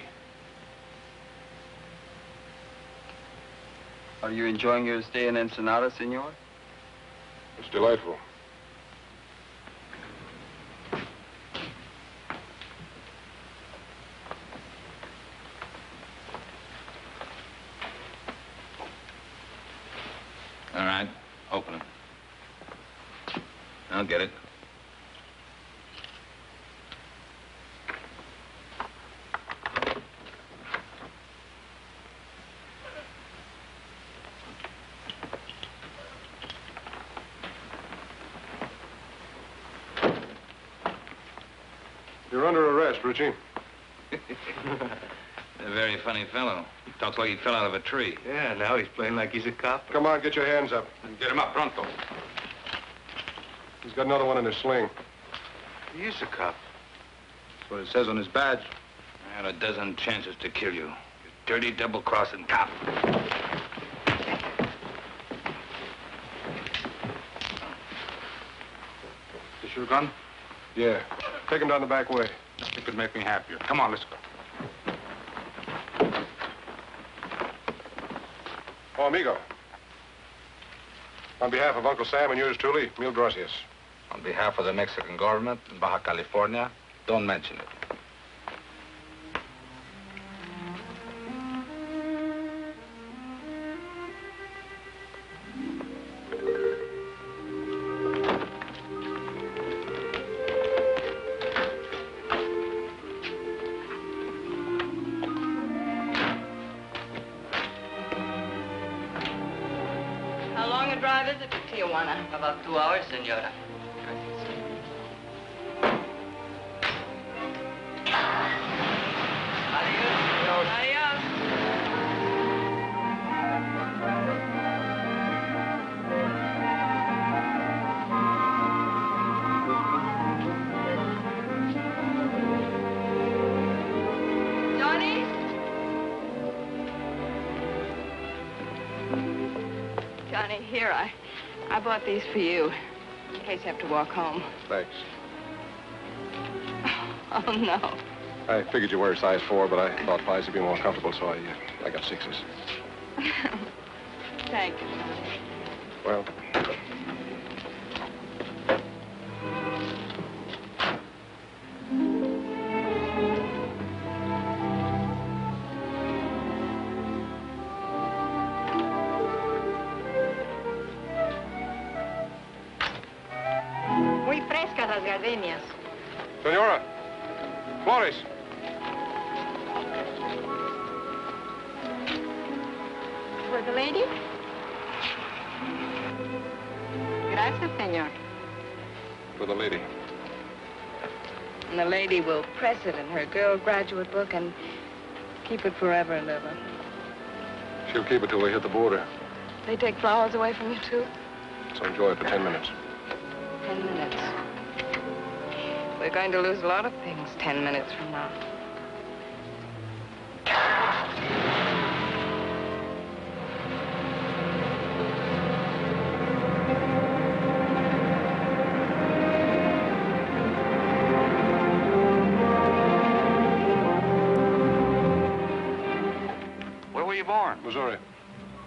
Are you enjoying your stay in Ensenada, senor? It's delightful. Open it. I'll get it. You're under arrest, Ritchie. A very funny fellow. Talks like he fell out of a tree. Yeah, now he's playing like he's a cop. Come on, get your hands up. Get him up, pronto. He's got another one in his sling. He is a cop. That's what it says on his badge. I had a dozen chances to kill you. You dirty, double-crossing cop. This your gun? Yeah. Take him down the back way. It could make me happier. Come on, let's go. Oh, amigo. On behalf of Uncle Sam and yours truly, mil gracias. On behalf of the Mexican government in Baja California, don't mention it. How long a drive is it to Tijuana? About 2 hours, senora. Adios. Johnny? Johnny, here, I bought these for you, in case you have to walk home. Thanks. Oh, no. I figured you were a size 4, but I thought 5s would be more comfortable, so I got 6s. Thank you, Johnny. Well, Muy frescas las gardenias. Senora, Flores. For the lady? Gracias, señor. For the lady. And the lady will press it in her girl graduate book and keep it forever and ever. She'll keep it till we hit the border. They take flowers away from you, too? So enjoy it for 10 minutes. 10 minutes. We're going to lose a lot of things 10 minutes from now. Where were you born? Missouri.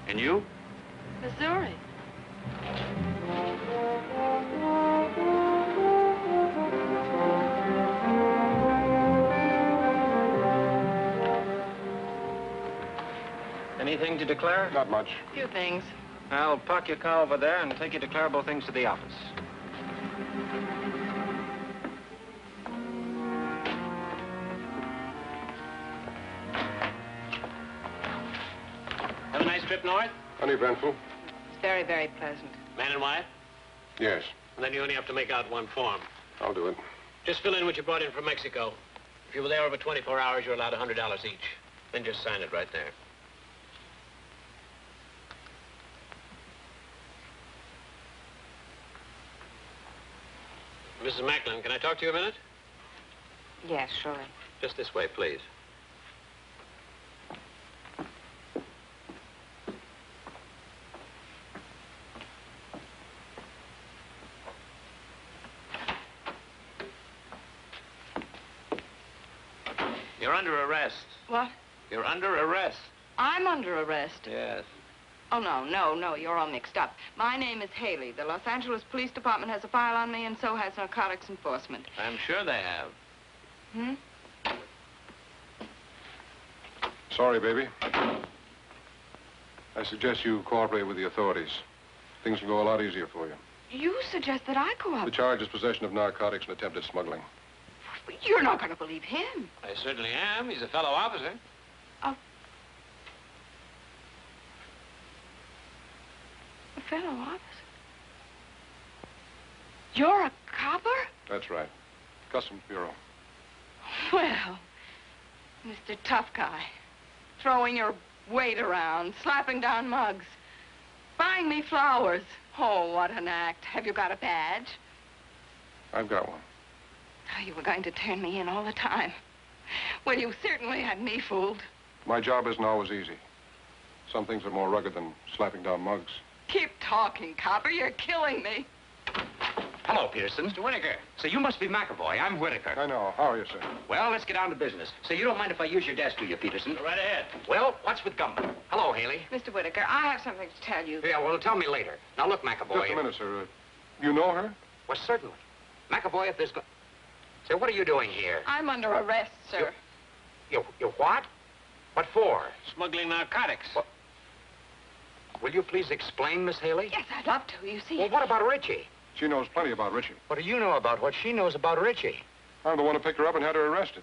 And you? Missouri. Anything to declare? Not much. A few things. I'll park your car over there and take your declarable things to the office. Have a nice trip north? Uneventful? It's very, very pleasant. Man and wife? Yes. And then you only have to make out one form. I'll do it. Just fill in what you brought in from Mexico. If you were there over 24 hours, you're allowed $100 each. Then just sign it right there. Mrs. Macklin, can I talk to you a minute? Yes, surely. Just this way, please. You're under arrest. What? You're under arrest. I'm under arrest. Yes. Oh, no, you're all mixed up. My name is Haley. The Los Angeles Police Department has a file on me, and so has narcotics enforcement. I'm sure they have. Hmm? Sorry, baby. I suggest you cooperate with the authorities. things will go a lot easier for you. You suggest that I go up. The charge is possession of narcotics and attempted smuggling. You're not going to believe him. I certainly am. He's a fellow officer. A fellow officer? You're a copper? That's right. Customs Bureau. Well, Mr. Tough Guy, throwing your weight around, slapping down mugs, buying me flowers. Oh, what an act. Have you got a badge? I've got one. Oh, you were going to turn me in all the time. Well, you certainly had me fooled. My job isn't always easy. Some things are more rugged than slapping down mugs. Keep talking, copper. You're killing me. Hello, Peterson. Mr. Whitaker. So you must be McAvoy. I'm Whitaker. I know. How are you, sir? Well, let's get down to business. So you don't mind if I use your desk, do you, Peterson? Go right ahead. Well, what's with Gumbo? Hello, Haley. Mr. Whitaker, I have something to tell you. Yeah, well, tell me later. Now, look, McAvoy. Just a minute, sir. You know her? Well, certainly. McAvoy, if there's... Say, what are you doing here? I'm under arrest, sir. You what? What for? Smuggling narcotics. What? Will you please explain, Miss Haley? Yes, I'd love to. You see... Well, what about Ritchie? She knows plenty about Ritchie. What do you know about what she knows about Ritchie? I'm the one who picked her up and had her arrested.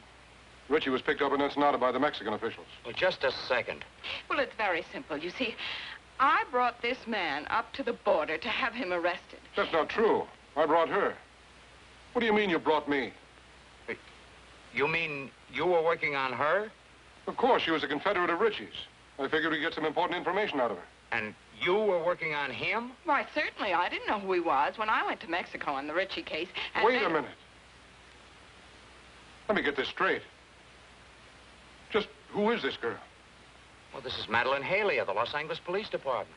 Ritchie was picked up in Ensenada by the Mexican officials. Well, just a second. Well, it's very simple. You see, I brought this man up to the border to have him arrested. That's not true. I brought her. What do you mean you brought me? You mean you were working on her? Of course, she was a Confederate of Ritchie's. I figured we'd get some important information out of her. And you were working on him? Why, certainly. I didn't know who he was when I went to Mexico on the Ritchie case. Wait a minute. Let me get this straight. Just who is this girl? Well, this is Madeleine Haley of the Los Angeles Police Department.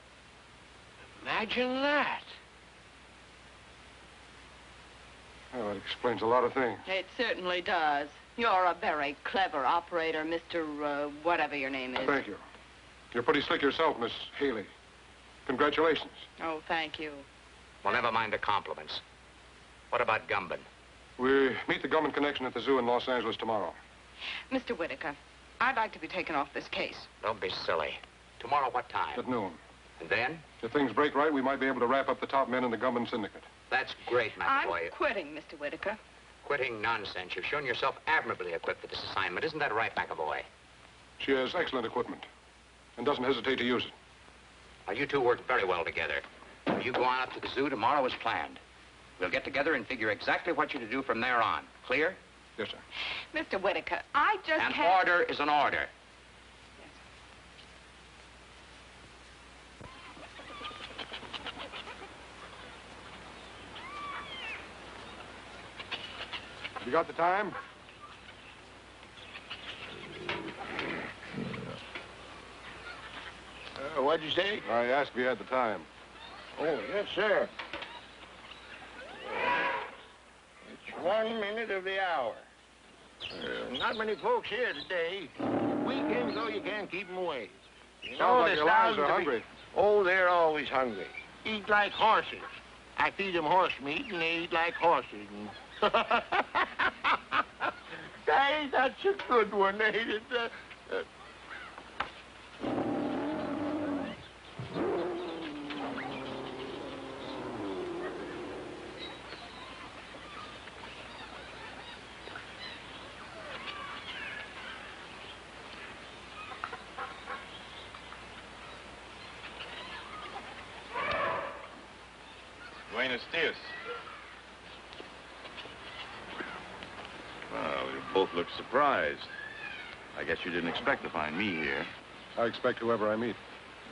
Imagine that. Well, that explains a lot of things. It certainly does. You're a very clever operator, Mr. Whatever your name is. Thank you. You're pretty slick yourself, Miss Haley. Congratulations. Oh, thank you. Well, never mind the compliments. What about Gumbin? We meet the Gumman connection at the zoo in Los Angeles tomorrow. Mr. Whitaker, I'd like to be taken off this case. Don't be silly. Tomorrow, what time? At noon. And then? If things break right, we might be able to wrap up the top men in the Gumman syndicate. That's great, McAvoy. I'm quitting, Mr. Whitaker. Quitting nonsense. You've shown yourself admirably equipped for this assignment. Isn't that right, McAvoy? She has excellent equipment and doesn't hesitate to use it. Now, you two work very well together. You go on up to the zoo tomorrow as planned. We'll get together and figure exactly what you're to do from there on. Clear? Yes, sir. Mr. Whitaker, I just An can't... order is an order. You got the time? What'd you say? I asked if you had the time. Oh, yes, sir. It's 1 minute of the hour. Not many folks here today. Weekends, though, you can't keep them away. You Sounds like there's your lives thousands are of hungry. Oh, they're always hungry. Eat like horses. I feed them horse meat, and they eat like horses. And... Hey, that's a good one, ain't it? Buenos dias. Well, you both look surprised. I guess you didn't expect to find me here. I expect whoever I meet.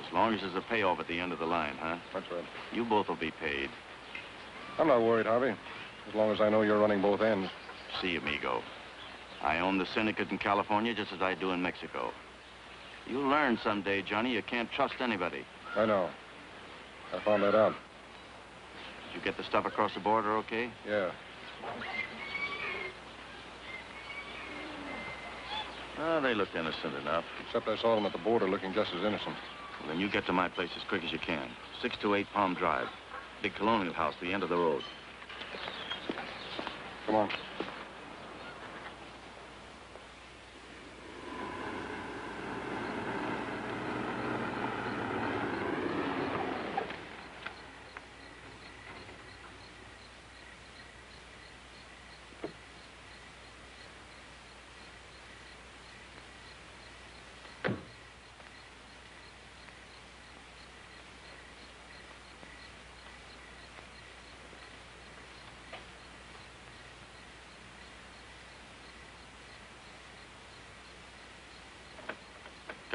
As long as there's a payoff at the end of the line, huh? That's right. You both will be paid. I'm not worried, Harvey. As long as I know you're running both ends. See, amigo. I own the syndicate in California just as I do in Mexico. You'll learn someday, Johnny, you can't trust anybody. I know. I found that out. Did you get the stuff across the border okay? Yeah. Oh, they looked innocent enough. Except I saw them at the border looking just as innocent. Well, then you get to my place as quick as you can. 628 Palm Drive. Big colonial house, the end of the road. Come on.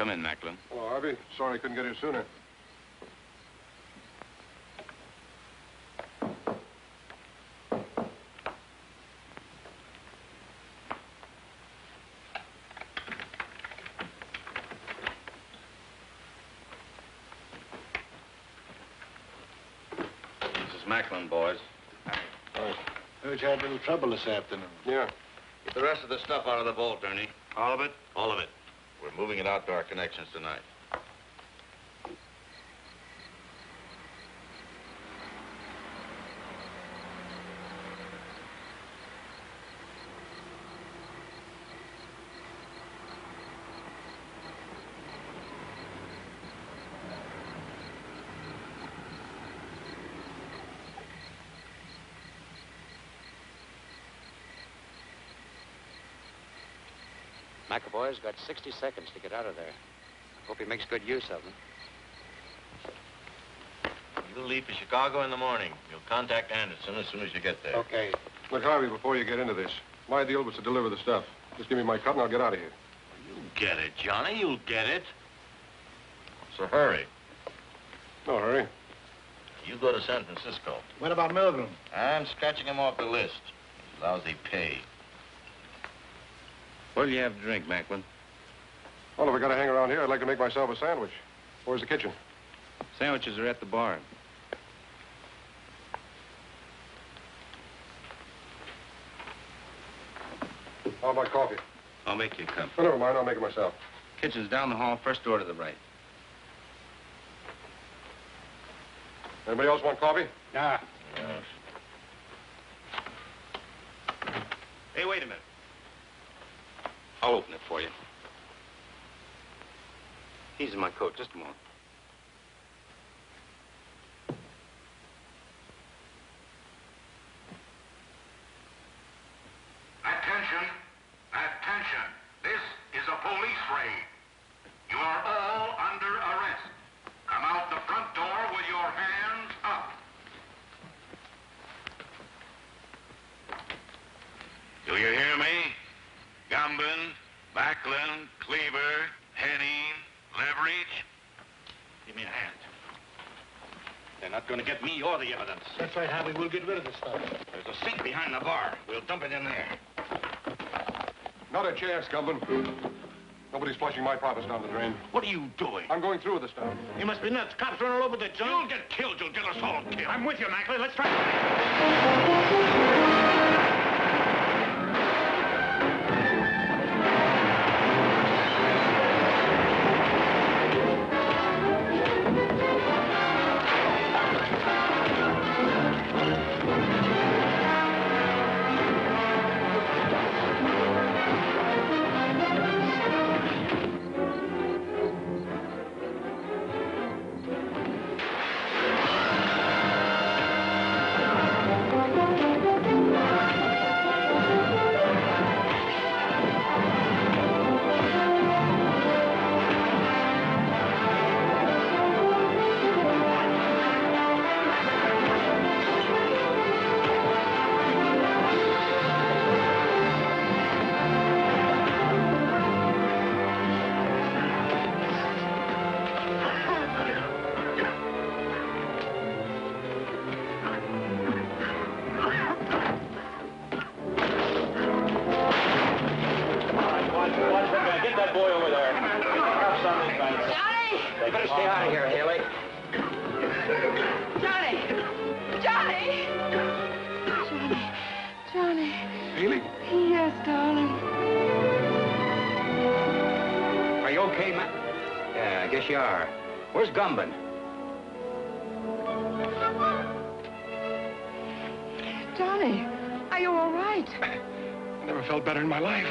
Come in, Macklin. Hello, Harvey. Sorry I couldn't get here sooner. Macklin, boys. Heard you had a little trouble this afternoon. Yeah. Get the rest of the stuff out of the vault, Ernie. All of it? All of it. We're moving it out to our connections tonight. McAvoy's got 60 seconds to get out of there. Hope he makes good use of them. You'll leave for Chicago in the morning. You'll contact Anderson as soon as you get there. Okay. Look, Harvey, before you get into this, my deal was to deliver the stuff. Just give me my cut and I'll get out of here. You'll get it, Johnny. You'll get it. So hurry. No hurry. You go to San Francisco. What about Milgram? I'm scratching him off the list. Lousy pay. What'll you have to drink, Macklin? Well, if I gotta hang around here, I'd like to make myself a sandwich. Where's the kitchen? Sandwiches are at the bar. How about coffee? I'll make you a cup. Oh, never mind. I'll make it myself. Kitchen's down the hall, first door to the right. Anybody else want coffee? Nah. Yes. Hey, wait a minute. I'll open it for you. He's in my coat. Just a moment. Attention. Attention. This is a police raid. You are all under arrest. Come out the front door with your hands up. Do you hear me? Gumbin, Macklin, Cleaver, Henning, Leverage. Give me a hand. They're not going to get me or the evidence. That's right, Harvey. We'll get rid of the stuff. There's a sink behind the bar. We'll dump it in there. Not a chance, Gumbin. Nobody's flushing my profits down the drain. What are you doing? I'm going through with the stuff. You must be nuts. Cops run all over the joint. You'll get killed. You'll get us all killed. I'm with you, Macklin. Let's try. Stay out of here, Haley. Johnny! Johnny! Johnny. Haley? Yes, darling. Are you okay, Matt? Yeah, I guess you are. Where's Gumbin? Johnny, are you all right? I never felt better in my life.